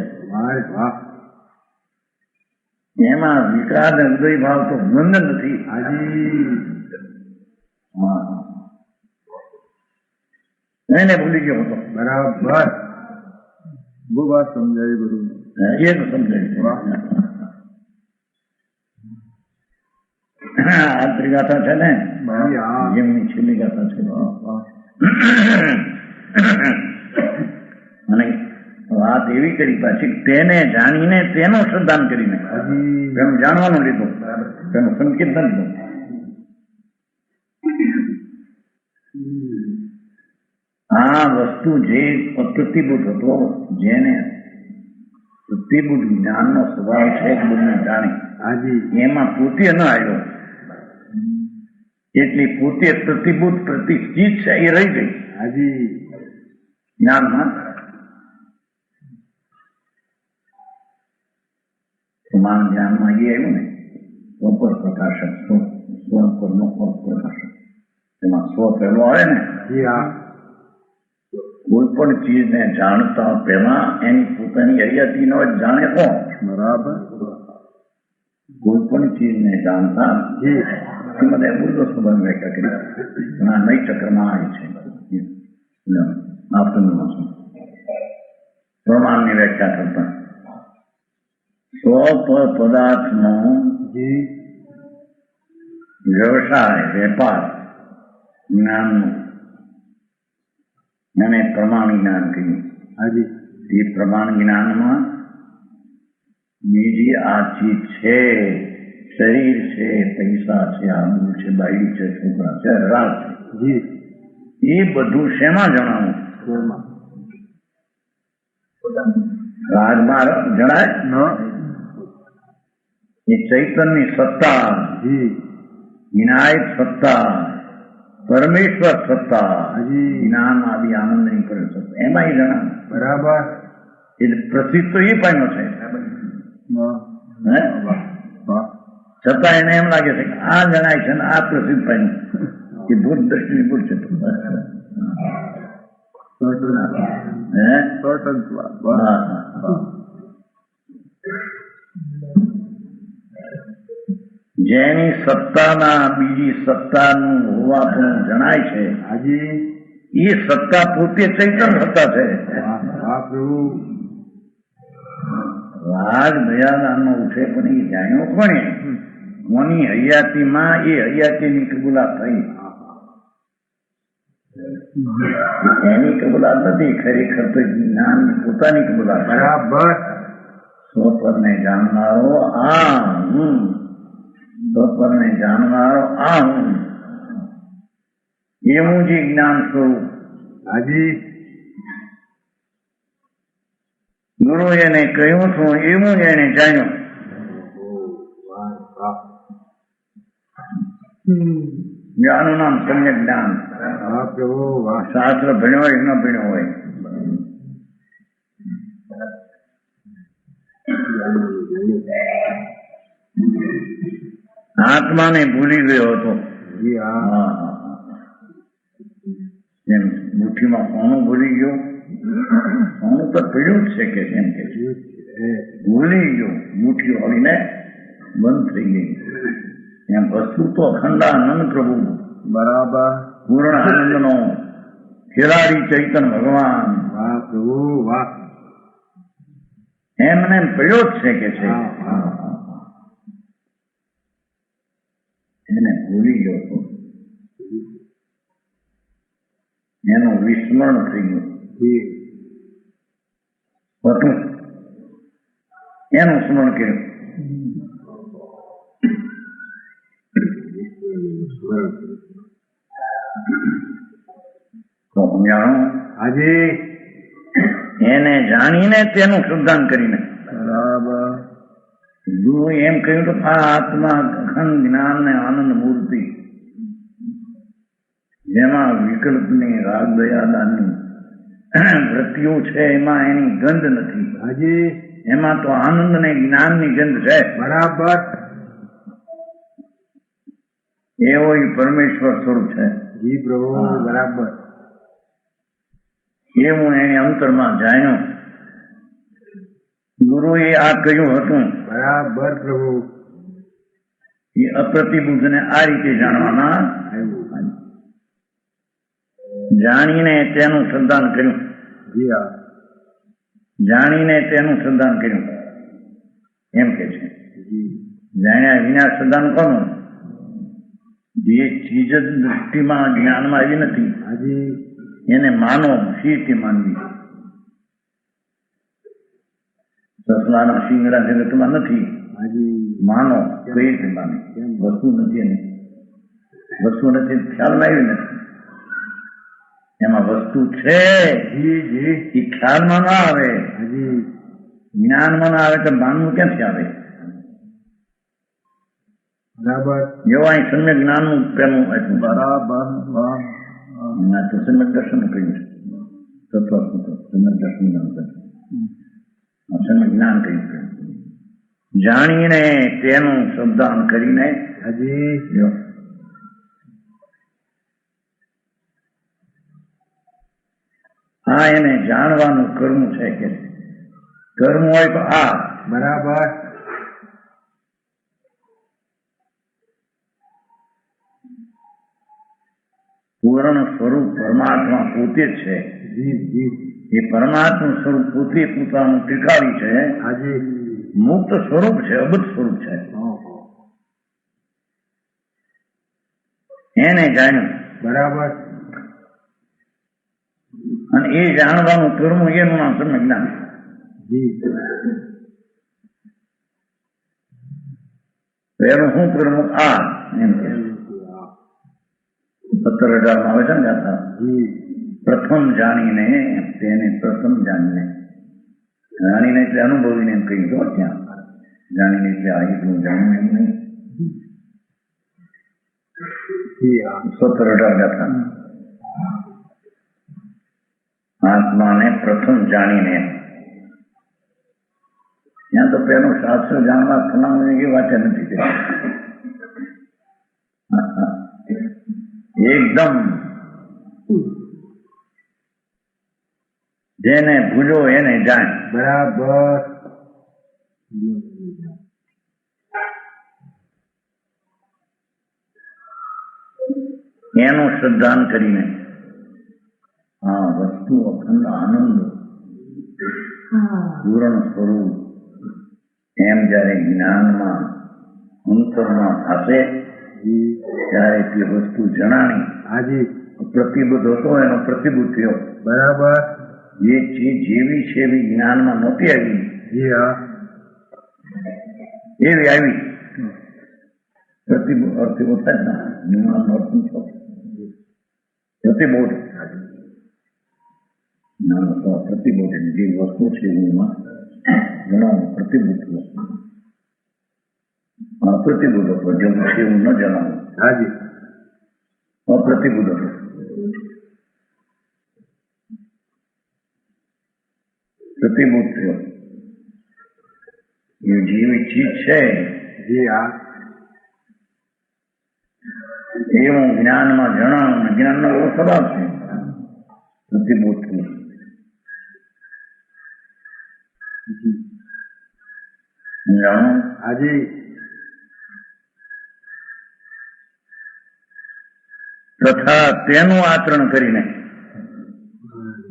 એમાં વિકાર ને ઉદય ભાવ તો બંધ નથી. હાજી એને ભૂલી ગયો હતો. બરાબર. वो बात समझाई गुरु ने. એ તો સમજાય. આ ત્રિગાથા છે ને, જેમની છેલ્લી ગાથા છે. અને વાત એવી કરી પાછી, તેને જાણીને તેનું શ્રદ્ધાન કરીને તેનું જાણવાનું લીધું, તેનું સંકેત લીધું. આ વસ્તુ જે પ્રતિભૂત હતો, જેને પ્રતિભૂત જ્ઞાનનો સ્વભાવ છે, બધું જાણી એમાં પોતે ન આવ્યો, એટલે પોતે પ્રતિભૂત પ્રતિષ્ઠિત છે એ રહી ગઈ. જ્ઞાનમાં સમાન જ્ઞાનમાં એ આવ્યું ને, સ્વપર પ્રકાશક, સ્વપરનો પ્રકાશક, એમાં સ્વ પહેલો આવે ને. કોઈ પણ ચીજને જાણતા પહેલા એની પોતાની હૈયાતી નો જ જાણે તો બરાબર. કોઈ પણ ચીજને જાણતા મને બુદ્ધ સંબંધ વ્યાખ્યા કરી, આ નઈ ચક્રમાં આવી છે. પ્રમાણની વ્યાખ્યા કરતા સ્વ પદાર્થનો વ્યવસાય, વેપાર જ્ઞાનનો, એને પ્રમાણ જ્ઞાન કહ્યું. એ પ્રમાણ જ્ઞાનમાં બીજી આ ચીજ છે, શરીર છે, પૈસા છે, આબરૂ છે, બાઈ છે, છોકરા છે, રાજ છે, એ બધું શેમાં જણાવું? રાજમાં જણાય? એ ચૈતનની સત્તા, વિનાયક સત્તા, પરમેશ્વર સત્તા, જ્ઞાન આદિ આનંદ ની કરે સત્તા, એમાં જણાવે. બરાબર. એટલે પ્રસિદ્ધ તો એ પામ્યો છે. છતાં એને એમ લાગે છે કે આ જણાય છે ને આ પ્રસિદ્ધ પામ્યું, એ ભૂત દ્રષ્ટિ ભૂલ છે. જેની સત્તાના બીજી સત્તાનું હોવાપણું જણાય છે, એ સત્તા પોતે ચૈતન સત્તા છે. રાગ દયાદાન ઉઠે પણ એ જાણ્યો કોને? કોની હૈયાતીમાં એ હૈયાતીની કબૂલાત થઈ. એની કબૂલાત નથી, ખરેખર તો જ્ઞાન પોતાની કબૂલાત. બરાબર. સ્વપરને જાણનારો આ હું, સ્વપરને જાણનારો આ હું, એવું જે જ્ઞાન સ્વરૂપ ગુરુ એને કહ્યું છું, એવું જ એને જાણ્યું. જ્ઞાનનું નામ સમ્યક જ્ઞાન. શાસ્ત્ર ભણ્યો હોય ન ભણ્યો હોય, આત્માને ભૂલી ગયો હતો. એમ મુઠ્ઠીમાં કોનું ભૂલી ગયો? કોનું તો પીડ્યું જ છે કે એમ કે ભૂલી ગયો, મુઠ્ઠી હોઈને બંધ થઈ ગઈ. એમ વસ્તુ તો અખંડાનંદ પ્રભુ, બરાબર, પૂર્ણ આનંદ નો ખેલાડી ચૈતન ભગવાન. વાહ પ્રભુ વાહ. એમને પીડ્યો જ છે કે છે, એને ભૂલી ગયો હતો, એનું વિસ્મરણ થઈ ગયું હતું, એનું સ્મરણ કર્યું. જાણો હાજી એને જાણીને તેનું શ્રદ્ધાન કરીને બરાબર ગુરુ એમ કહ્યું તો આ આત્મા અખંડ જ્ઞાન ને આનંદ મૂર્તિ જેમાં વિકલ્પની રાગ દયાદાની વૃત્તિઓ છે એમાં એની ગંધ નથી હાજી એમાં તો આનંદ ને જ્ઞાનની ગંધ છે બરાબર એવો ઈ પરમેશ્વર સ્વરૂપ છે જી પ્રભુ બરાબર એ હું એની અંતરમાં જાણ્યો ગુરુએ આ કહ્યું હતું બરાબર પ્રભુ એ અપ્રતિબુદ્ધને આ રીતે જાણવામાં આવ્યું જાણીને તેનું શ્રદ્ધાન કર્યું જી હા જાણીને તેનું શ્રદ્ધાન કર્યું એમ કે છે જી જાણ્યા વિના શ્રદ્ધાન કોનું જે ચીજ જ દૃષ્ટિમાં જ્ઞાનમાં આવી નથી હાજી એને માનો સી રીતે માનવી સસલાના શિંગડા જગતમાં નથી હાજી માનો કઈ રીતે માને વસ્તુ નથી એની વસ્તુ નથી ખ્યાલમાં આવી નથી એમાં વસ્તુ છે જી જી એ ખ્યાલમાં ના આવે હાજી જ્ઞાનમાં ના આવે તો માનવું ક્યાંથી આવે બરાબર જેવું અહીં સમ્યક જ્ઞાનનું પ્રેમનું આપ્યું બરાબર વાહ ના તો સમ્યક દર્શન કહ્યું છે તત્વ સમ્યક દર્શન જ્ઞાન સમ્યક જ્ઞાન કહ્યું છે જાણીને તેનું શ્રદ્ધાન કરીને હાજી જો આ એને જાણવાનું કર્મ છે કે કર્મ હોય તો આ બરાબર પૂર્ણ સ્વરૂપ પરમાત્મા પોતે જ છે જી જી એ પરમાત્મા સ્વરૂપ પોતે પોતાનું ટીકાવી છે હાજી મુક્ત સ્વરૂપ છે અબુદ્ધ સ્વરૂપ છે ઓહો એને જાણ્યું બરાબર અને એ જાણવાનું કર્મ એનું નામ સમ્યક જ્ઞાન જી એનું શું કર્મ આ એમ કે 17,000 માં આવે છે ને ગાથા જી પ્રથમ જાણીને તેને પ્રથમ જાણીને એટલે અનુભવીને એમ કહી દો ત્યાં જાણીને એટલે આ એટલું જાણવું એમ નહીં જી હા 17,000 ગાથા આત્માને પ્રથમ જાણીને ત્યાં તો પેલું શાસ્ત્ર જાણવા ફલાણું એ વાત નથી કરી એકદમ જેને ભૂલો એને જાણ બરાબર એનું શ્રદ્ધાન કરીને આ વસ્તુ અખંડ આનંદ પૂર્ણ સ્વરૂપ એમ જયારે જ્ઞાનમાં અંતરમાં થશે ત્યારે તે વસ્તુ જણાણી હાજી પ્રતિબુદ્ધ હતો એનો પ્રતિબુદ્ધ થયો બરાબર જે ચીજ જેવી છે એવી જ્ઞાનમાં નહોતી આવી જી હા એવી આવી પ્રતિબુદ્ધ અર્થ એવો થાય ને જ્ઞાનનો અર્થ શું છે પ્રતિબોધ જ્ઞાન અથવા પ્રતિબોધ જે વસ્તુ છે એમાં જણાવવું પ્રતિબુદ્ધ વસ્તુ અપ્રતિબુદ્ધ હતો જેવું છે એવું ન જણાવવું હાજી અપ્રતિબુદ્ધ હતો પ્રતિબુદ્ધ થયો એ જેવી ચીજ છે જી હા એવું જ્ઞાનમાં જણાવવું જ્ઞાનનો એવો સ્વભાવ છે પ્રતિબુદ્ધ થયું જાણો હાજી તથા તેનું આચરણ કરીને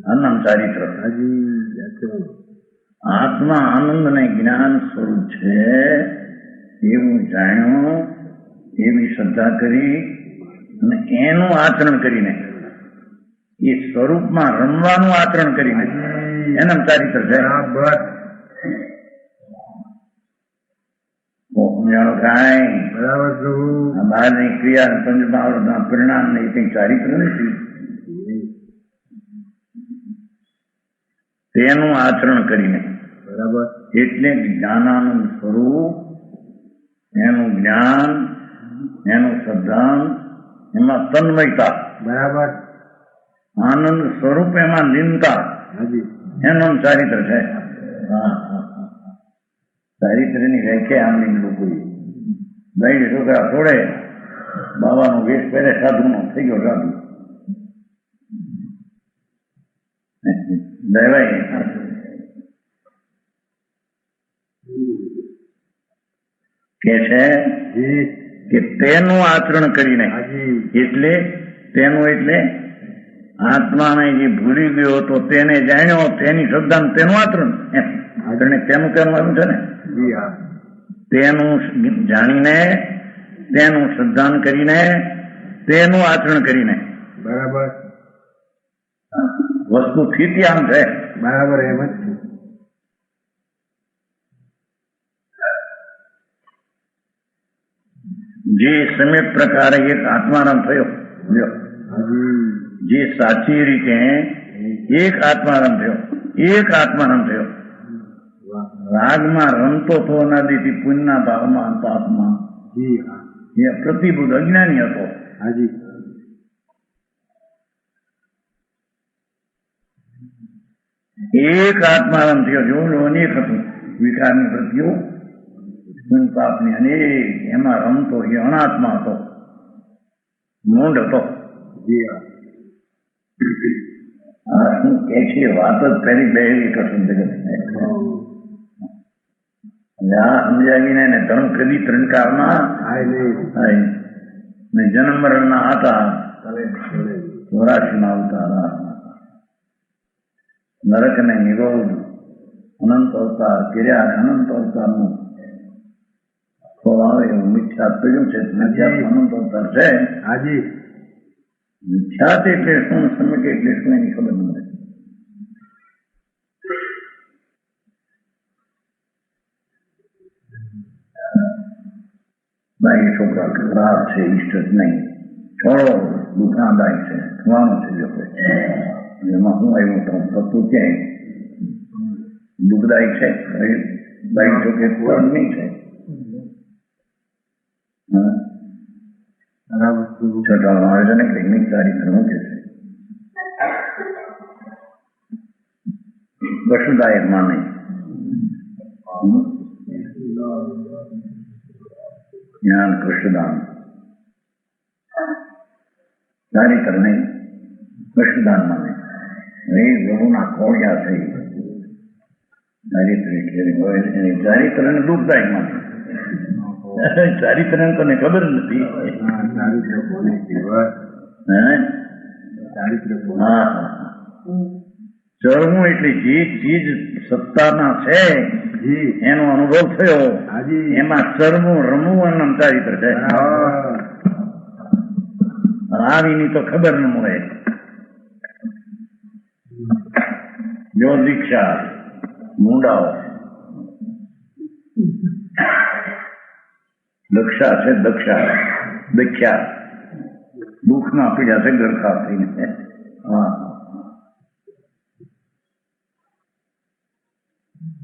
આનંદ ચારિત્ર હાજી આત્મા આનંદ ને જ્ઞાન સ્વરૂપ છે એવું જાણ્યું એવી શ્રદ્ધા કરી અને એનું આચરણ કરીને એ સ્વરૂપમાં રમવાનું આચરણ કરીને એના ચારિત્ર છે બરાબર જાણો કાંઈ બરાબર પ્રભુ આ બહારની ક્રિયા પંચમહાવૃતના પરિણામ ને એ કઈ ચારિત્ર નથી તેનું આચરણ કરીને. બરાબર. એટલે જ્ઞાનાનંદ સ્વરૂપ, એનું જ્ઞાન, એનું શ્રદ્ધાન, એમાં તન્મયતા. બરાબર. આનંદ સ્વરૂપ એમાં લીનતા. હાજી. એનું ચારિત્ર છે. ચારિત્રની વ્યાખ્યા આમની લોકોએ ભાઈ છોકરા છોડે, બાબાનો વેશ પહેરે, સાધુનો થઈ ગયો સાધુ. દહેવાય કે છે કે તેનું આચરણ કરીને. એટલે તેનું એટલે આત્માને જે ભૂલી ગયો તો તેને જાણ્યો, તેની શ્રદ્ધા, તેનું આચરણ. તેનું આવ્યું છે ને, તેનું જાણીને, તેનું શ્રદ્ધાન કરીને, તેનું આચરણ કરીને. બરાબર. વસ્તુ સ્થિતિ આમ છે. બરાબર. એમ જ જે સમ્યક પ્રકારે એક આત્મારામ થયો, જે સાચી રીતે એક આત્મારામ થયો, એક આત્મારામ થયો. રાગમાં રમતો તો અનાદિથી પુણ્યના ભાવમાં પાપમાં એ પ્રતિબુદ્ધ અજ્ઞાની હતો. હાજી. એક આત્મારામ થયો. જો અનેક હતું વિકારની પ્રતિઓ, પાપની અનેક, એમાં રમતો એ અનાત્મા હતો, મૂંડ હતો. આ શું કે છે, વાત જ પહેલી બેરી કઠિન જગત છે. સમજાવીને એને ધર્મ કદી ત્રણકારના જન્મ મરણના હતા 84 અવતાર, નરકને નિરોધ, અનંત અવતાર કર્યા. અનંત અવતારનું આવે એવું મિથ્યાત કહ્યું છે. અનંત અવતાર છે. હાજી. મિથ્યાત એટલે શું, સમ્યક એટલે શું, એની ખબર નથી. ભાઈ છોકરા ખરાબ છે, ઈષ્ટ જ નહીં, છોડો, દુઃખનાદાયક છે, થવાનું છે. જો એમાં હું આવ્યું તો થતું ક્યાંય દુઃખદાયક છે. ભાઈ છોકરે ખોરાક નહીં છે. છટાળમાં આવે છે ને ક્લિનિક ચારિત્ર શું કે છે, કશુદાયક માં નહીં. જ્ઞાન કૃષ્ણદાન, ચારિત્ર નહીં, કૃષ્ણદાનમાં નહીં. એ પ્રભુના કોળિયા થઈ ચારિત્ર એટલે ચારિત્ર ને દુઃખદાયક માં. ચારિત્ર તને ખબર નથી. ચરવું એટલે જે ચીજ સત્તાના છે એનો અનુભવ થયો, એમાં ચરવું રમવું એનું ચારિત્ર છે. આવીની તો ખબર ન મળે. જો દીક્ષા મુંડાઓ દક્ષા છે, દક્ષા દુઃખના પીડા છે, ગરખા થઈને.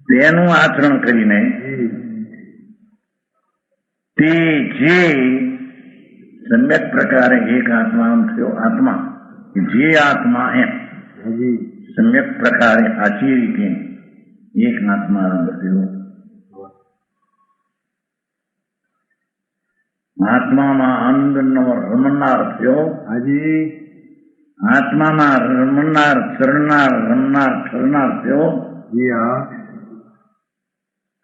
તેનું આચરણ કરીને તે જે સમ્યક પ્રકારે એક આત્મા થયો, આત્મા જે આત્મા એમ સમ્યક પ્રકારે આચી રીતે એક આત્મા થયો. આત્મામાં આનંદ રમનાર થયો. આત્મામાં રમનાર, ચરનાર, રમનાર, ઠરનાર થયો.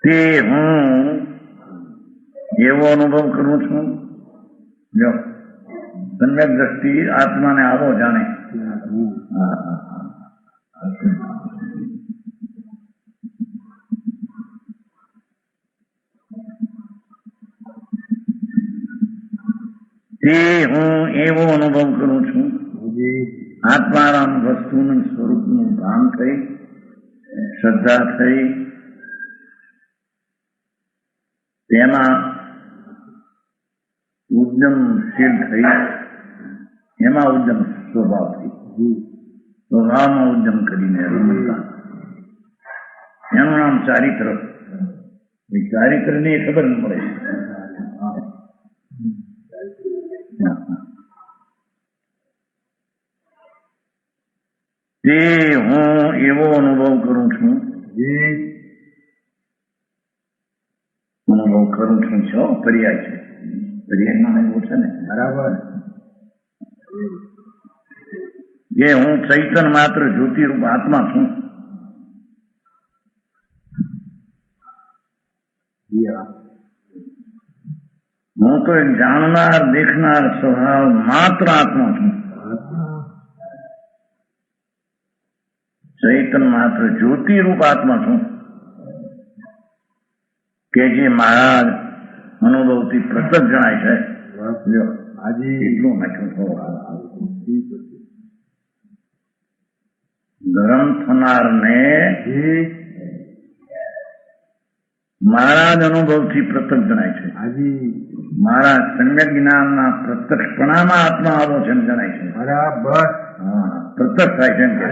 તે હું એવો અનુભવ કરું છું. જો સમ્યક દ્રષ્ટિ આત્માને આવો જાણે. તે હું એવો અનુભવ કરું છું. આત્મારામ વસ્તુનું સ્વરૂપનું ભાન થઈ, શ્રદ્ધા થઈ, તેમાં ઉદ્યમશીલ થઈ, એમાં ઉદ્યમ સ્વભાવ થઈ, સ્વભાવમાં ઉદ્યમ કરીને રમતા એનું નામ ચારિત્ર. ચારિત્ર ની એ ખબર ન પડે. તે હું એવો અનુભવ કરું છું, અનુભવ કરું છું છો પર્યાય છે. પર્યાયમાં એવું છે ને, બરાબર. જે હું ચૈતન માત્ર જ્યોતિરૂપ આત્મા છું. હું તો એક જાણનાર દેખનાર સ્વભાવ માત્ર આત્મા છું. ચૈતન માત્ર જ્યોતિરૂપ આત્મા છું કે જે મારા અનુભવથી પ્રત્યક્ષ જણાય છે. આજે એટલું નાખ્યું ગરમ થનારને મારા જ અનુભવથી પ્રત્યક્ષ જણાય છે. મારા સમ્યક જ્ઞાનના પ્રત્યક્ષપણામાં આત્મા આવો છે એમ જણાય છે. બરાબર. હા, પ્રત્યક્ષ થાય છે એમ કે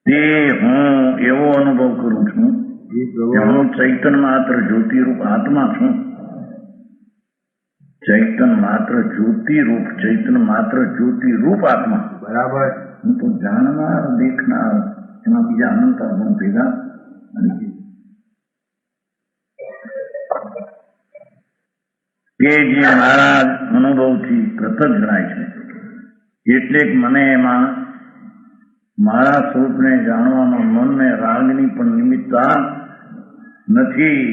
તે હું એવો અનુભવ કરું છું કે હું ચૈતન માત્ર જ્યોતિરૂપ આત્મા છું. ચૈતન માત્ર જ્યોતિરૂપ, ચૈતન માત્ર જ્યોતિરૂપ આત્મા. બરાબર. હું તો જાણનાર દેખનાર એમાં બીજા અનંત ગુણ ભેગા કે જે મારા અનુભવથી પ્રત્યક્ષ જણાય છે. એટલે મને એમાં મારા સ્વરૂપને જાણવામાં મનને રાગની પણ નિમિત્તા નથી.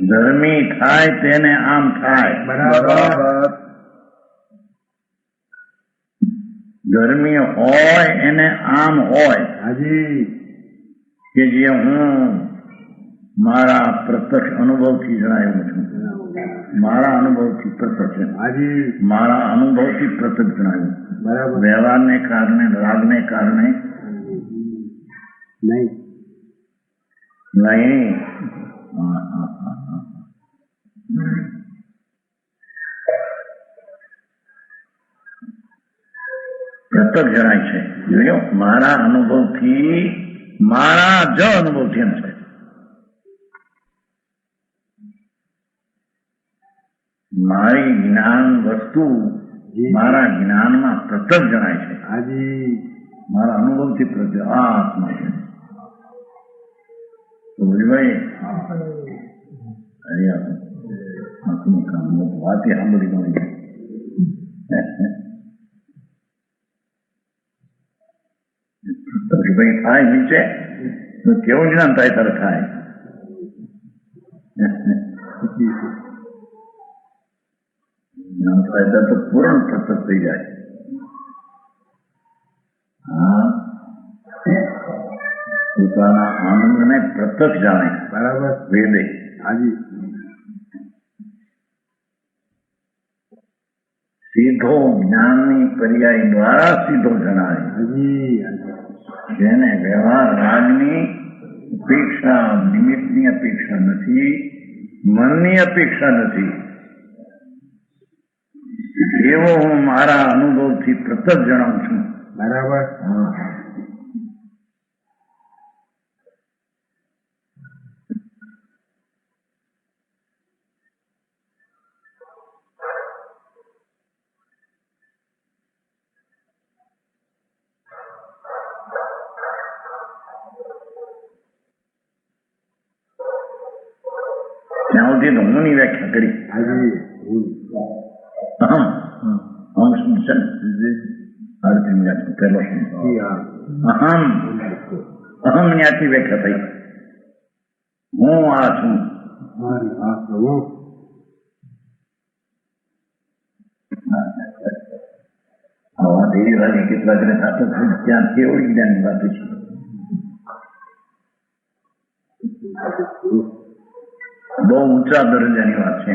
ધર્મી થાય તેને આમ થાય. બરાબર. ધર્મી હોય એને આમ હોય. કે જે હું મારા પ્રત્યક્ષ અનુભવથી જણાયું છું. મારા અનુભવથી પ્રત્યક્ષ, મારા અનુભવથી પ્રત્યક્ષ જણાયું. બરાબર. વ્યવહારને કારણે, રાગને કારણે નહીં. પ્રત્યક્ષ જણાય છે. જોયો, મારા અનુભવથી, મારા જ અનુભવથી એમ છે. મારી જ્ઞાન વસ્તુ મારા જ્ઞાનમાં પ્રત્યક્ષ જણાય છે. મારા અનુભવથી પ્રત્યક્ષ આ આત્મા છે. ભાઈ આંખનું કામ વાતે સાંભળી મળી ભાઈ થાય નીચે તો કેવું જ્ઞાન થાય તારે થાય. જ્ઞાન થાય તો પૂર્ણ પ્રત્યક્ષ થઈ જાય. હા, પોતાના આનંદને પ્રત્યક્ષ જાણે. બરાબર. વેદે સીધો જ્ઞાનની પર્યાય દ્વારા સીધો જણાય. જેને વ્યવહાર રાગની અપેક્ષા, નિમિત્તની અપેક્ષા નથી, મનની અપેક્ષા નથી, એવો હું મારા અનુભવથી પ્રત્યક્ષ જણાવું છું. બરાબર. ત્યાં સુધી તો હું ની વ્યાખ્યા કરી. પહેલો અહમ, અહમ ની આખી વ્યાખ્યા થઈ. હું આ છું. વાત એવી વાળી કેટલાક ત્યાં કેવળ જ્ઞાનની વાત છે. બહુ ઊંચા દરજાની વાત છે.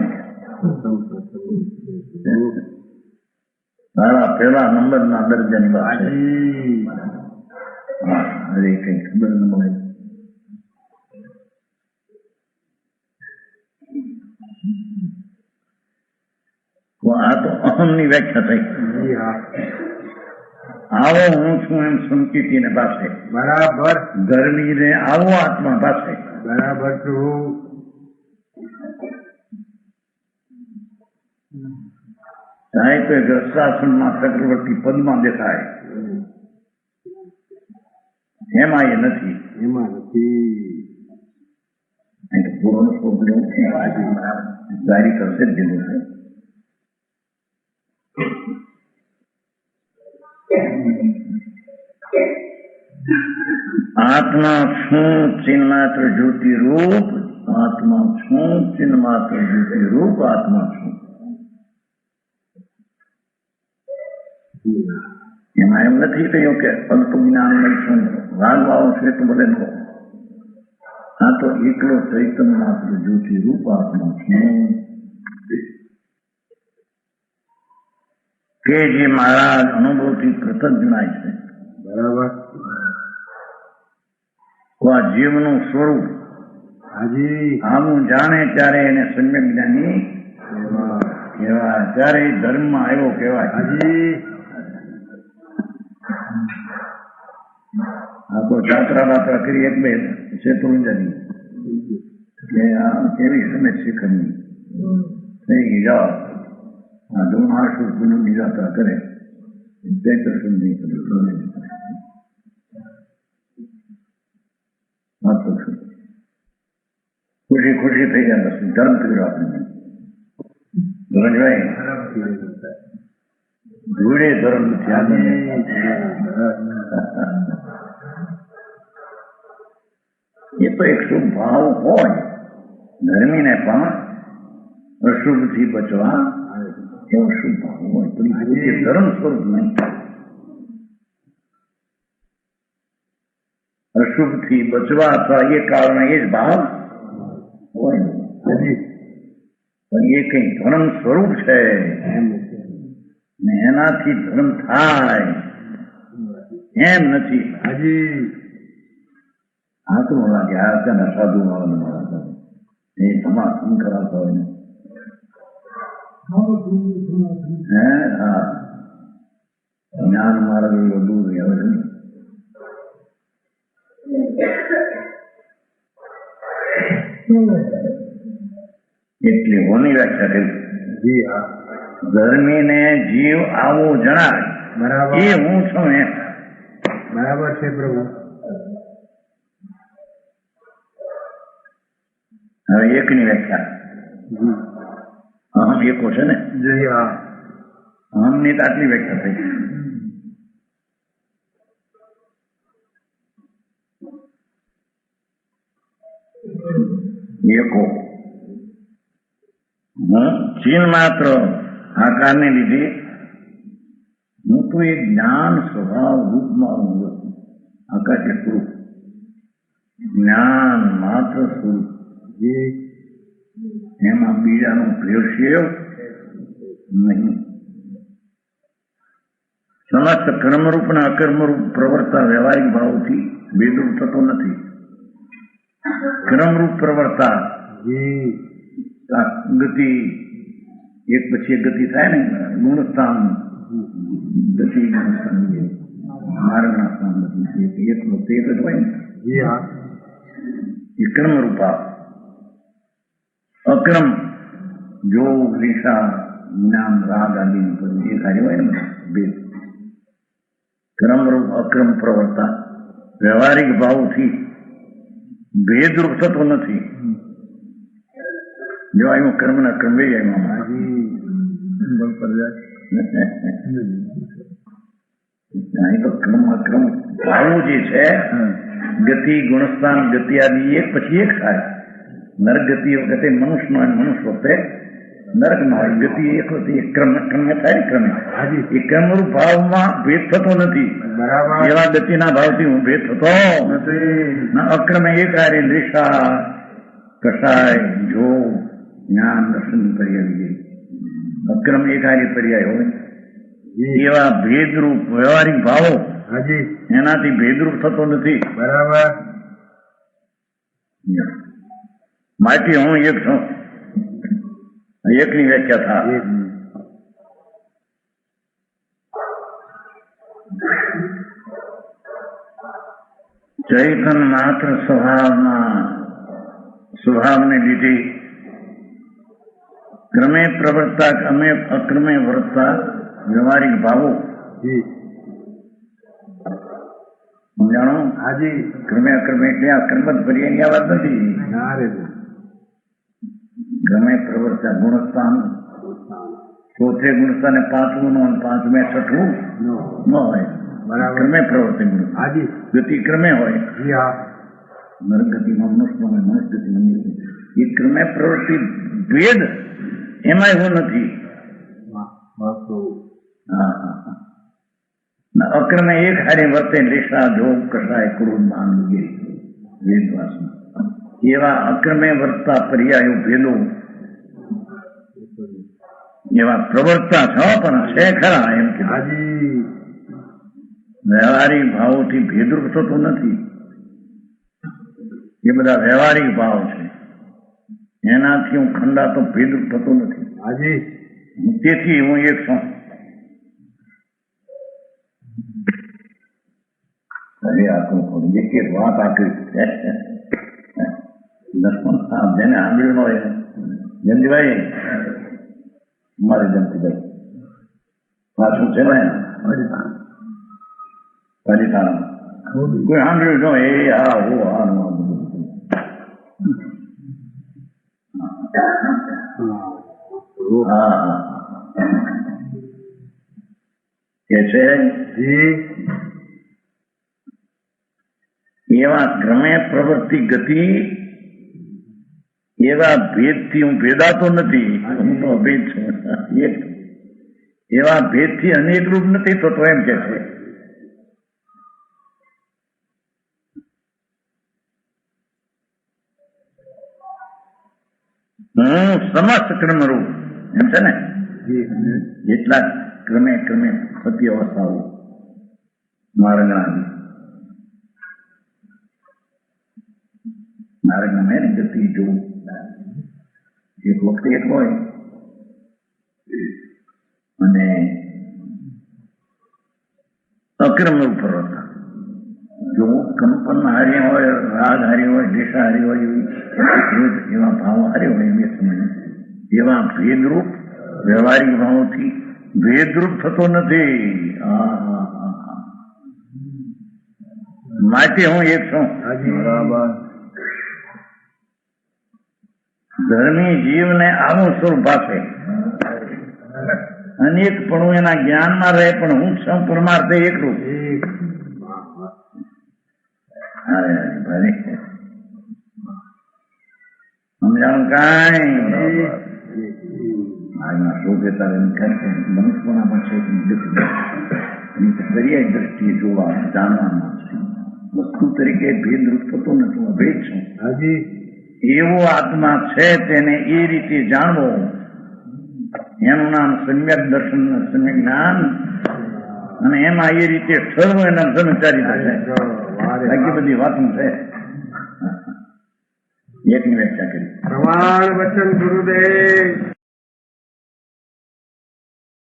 સારા પહેલા નંબરના દરજાની વાત છે. હરે કઈ ખબર ન મળે. આ તો અહમની વ્યાખ્યા થઈ. જી હા આવો હું છું એમ સંકિતીને પાસે, બરાબર ધર્મીને આવો આત્મા પાસે. બરાબર પ્રભુ સાહિત્ય ગ્રસ્તાસનમાં ચક્રવર્તી પદમાં દેખાય, એમાં એ નથી. એમાં નથી પૂર્ણ છોકરો જારી કરશે જ દીધું છે. આત્મા છું ચિન્માત્ર જ્યોતિ રૂપ, આત્મા છું ચિન્માત્ર જ્યોતિ રૂપ, આત્મા છું. એમાં એમ નથી કહ્યું કે અલ્પ જ્ઞાન છું, રાગવાળો છે તો ભલે નો. આ તો એકલો ચૈતન્ય માત્ર જ્યોતિ રૂપ આત્મા છું કે જે મારા અનુભવથી પૃથક જણાય છે. બરાબર આ જીવનું સ્વરૂપ હાજી આવું જાણે ત્યારે એને સમ્યક જ્ઞાની કહેવાય, ત્યારે એ ધર્મમાં આવ્યો કહેવાય. હાજી આ તો જાત્રા બાત્રા કરી એક બે શેત્રુંજાની કે આ કેવી સમજ શીખરની થઈ ગઈ. જાઓ આ જો માણસો ગુરુની જાત્રા કરે તે દર્શન નહીં કરે, ખુશી ખુશી થઈ જાય. બસ ધર્મ કર્યો આપણને રજવાય ધૂળે ધર્મ એ તો એક શુભ ભાવ હોય ધર્મીને પણ અશુભથી બચવા એવો શુભ ભાવ હોય, પણ એ ધર્મ સ્વરૂપ નહીં. અશુભથી બચવા અથવા એ કારણે એ જ ભાવ હોય, પણ એ કઈ ધર્મ સ્વરૂપ છે ને એનાથી ધર્મ થાય એમ નથી. હાજી આકરું લાગે આ ત્યાંના સાધુ વાળા એ તમામ કરાવતા હોય ને હા જ્ઞાન માર્ગ દૂર આવે છે. એટલે હોની વ્યાખ્યા કરી. જી હા ધર્મીને જીવ આવો જણાય, બરાબર એ હું છું એમ. બરાબર છે પ્રભુ. હવે એકની વ્યાખ્યા અહમ એકો છે ને, જી હા અહમની તો આટલી વ્યાખ્યા થઈ. એકો હું ચીન માત્ર આકારને લીધે હું તો એ જ્ઞાન સ્વભાવ રૂપમાં હું છું. આકાશ એ સ્વરૂપ, જ્ઞાન માત્ર સ્વરૂપ, જે એમાં બીજાનો ભેળસેળ નહીં. સમસ્ત કર્મરૂપ અને અકર્મરૂપ પ્રવર્તા વ્યવહારિક ભાવથી ભેદરૂપ થતો નથી. ક્રમરૂપ પ્રવર્તા ગતિ એક પછી એક ગતિ થાય ને, ગુણસ્થાન ગતિ ગુણસ્થાન માર્ગના સ્થાન બધી એટલો તે જ હોય ને. એ ક્રમરૂપા. અક્રમ જોગ દિશા જ્ઞાન રાગ આદિ એ કાર્ય હોય ને ભેદ. ક્રમરૂપ અક્રમ પ્રવર્તા વ્યવહારિક ભાવથી ભેદરૂપ થતો નથી. જો આવ્યું કર્મ ના ક્રમ એ તો ક્રમ અક્રમ ભાવો જે છે ગતિ ગુણસ્થાન ગતિ આદિ એક પછી એક થાય. નરક ગતિ વખતે મનુષ્ય અને મનુષ્ય વખતે નરક માં હોય. ગતિ એક વખતે ક્રમ ક્રમે થાય ને ક્રમે એ ક્રમરૂપ ભાવમાં ભેદ થતો નથી. એવા ગતિના ભાવથી હું ભેદ થતો નથી. અક્રમે એક કાર્ય દિશા કસાય જો જ્ઞાન દર્શન પર્યાય અક્રમ એ કાર્ય પર્યાય હોય. એવા ભેદરૂપ વ્યવહારિક ભાવો એનાથી ભેદરૂપ થતો નથી. બરાબર. માટે હું એક છું. એકની વ્યાખ્યા થાય. ચૈતન માત્ર સ્વભાવને લીધે ક્રમે પ્રવર્તા અમે અક્રમે વર્તતા વ્યવહારિક ભાવો સમજાણો. હાજી ક્રમે અક્રમે એટલે આ કર્મત ભરી એની આ વાત નથી. ના રે ક્રમે પ્રવર્તા ગુણસ્થાન ચોથે ગુણસ્થાને પાંચમું અને પાંચમે છઠ્ઠું ન હોય. બરાબર. ક્રમે પ્રવર્તે ગુણ હાજી ગતિ ક્રમે હોય. જી હા નરગતિમાં મનુષ્ય હોય, મનુષ્યગતિમાં એ ક્રમે પ્રવૃત્તિ ભેદ એમાં એવું નથી. અક્રમે એક હારે વર્તે લેશા જોગ કસાય ક્રોધ માન વગેરે વેદવાસમાં એવા અક્રમે વર્તતા પર્યાયો ભેદો એવા પ્રવર્તતા છો પણ છે ખરા એમ કે હાજી વ્યવહારિક ભાવોથી ભેદરૂપ થતું નથી. એ બધા વ્યવહારિક ભાવ છે, એનાથી હું ખંડાતો ભેદરૂપ થતો નથી. હાજી તેથી હું એક છું. અરે આ તો એક એક વાત આકરી જેને આંબળ્યું હોય જયંતિભાઈ, મારે જયંતિભાઈ પાછું છે ને પાલિતાણા કોઈ સાંભળ્યું ન એ હા હો હા કે છે એવા ક્રમે પ્રવૃત્તિ ગતિ એવા ભેદથી હું ભેદાતો નથી. હું તો અભેદ છું. એવા ભેદથી અનેક રૂપ નથી તો એમ કે છે હું સમસ્ત ક્રમરૂપ એમ છે ને. જેટલા ક્રમે ક્રમે થતી અવસ્થાઓ માર્ગના મેં ગતિ જોવું એક વખતે એક હોય અને અક્રમ ઉપર હતા. જો કંપન હારી હોય, રાગ હારી હોય, દેશા હારી હોય, એવા ભાવ હારી હોય એ સમય એવા ભેદરૂપ વ્યવહારિક ભાવોથી ભેદરૂપ થતો નથી. માટે હું એક છું. બરાબર ધર્મી જીવને આવું સ્વરૂપ આપે. અનેક પણ એના જ્ઞાનમાં રહે પણ હું છું પરમાર્થે એકરૂપ. સમજાણું કાંઈ આજના શોધે તારે મનુષ્યમાં છે દરિયાઈ દ્રષ્ટિએ જોવા જાણવામાં છે. વસ્તુ તરીકે ભેદરૂપ થતો નથી. અભેદ છું. હાજી એવો આત્મા છે તેને એ રીતે જાણવો. એનું નામ સમ્યક દર્શન, સમ્યક જ્ઞાન. અને એમાં એ રીતે ઠરવું એના બ્રહ્મચારી છે. બાકી બધી વાતો છે. એકની વ્યાખ્યા કરી. પ્રમાણ વચન ગુરુદેવ.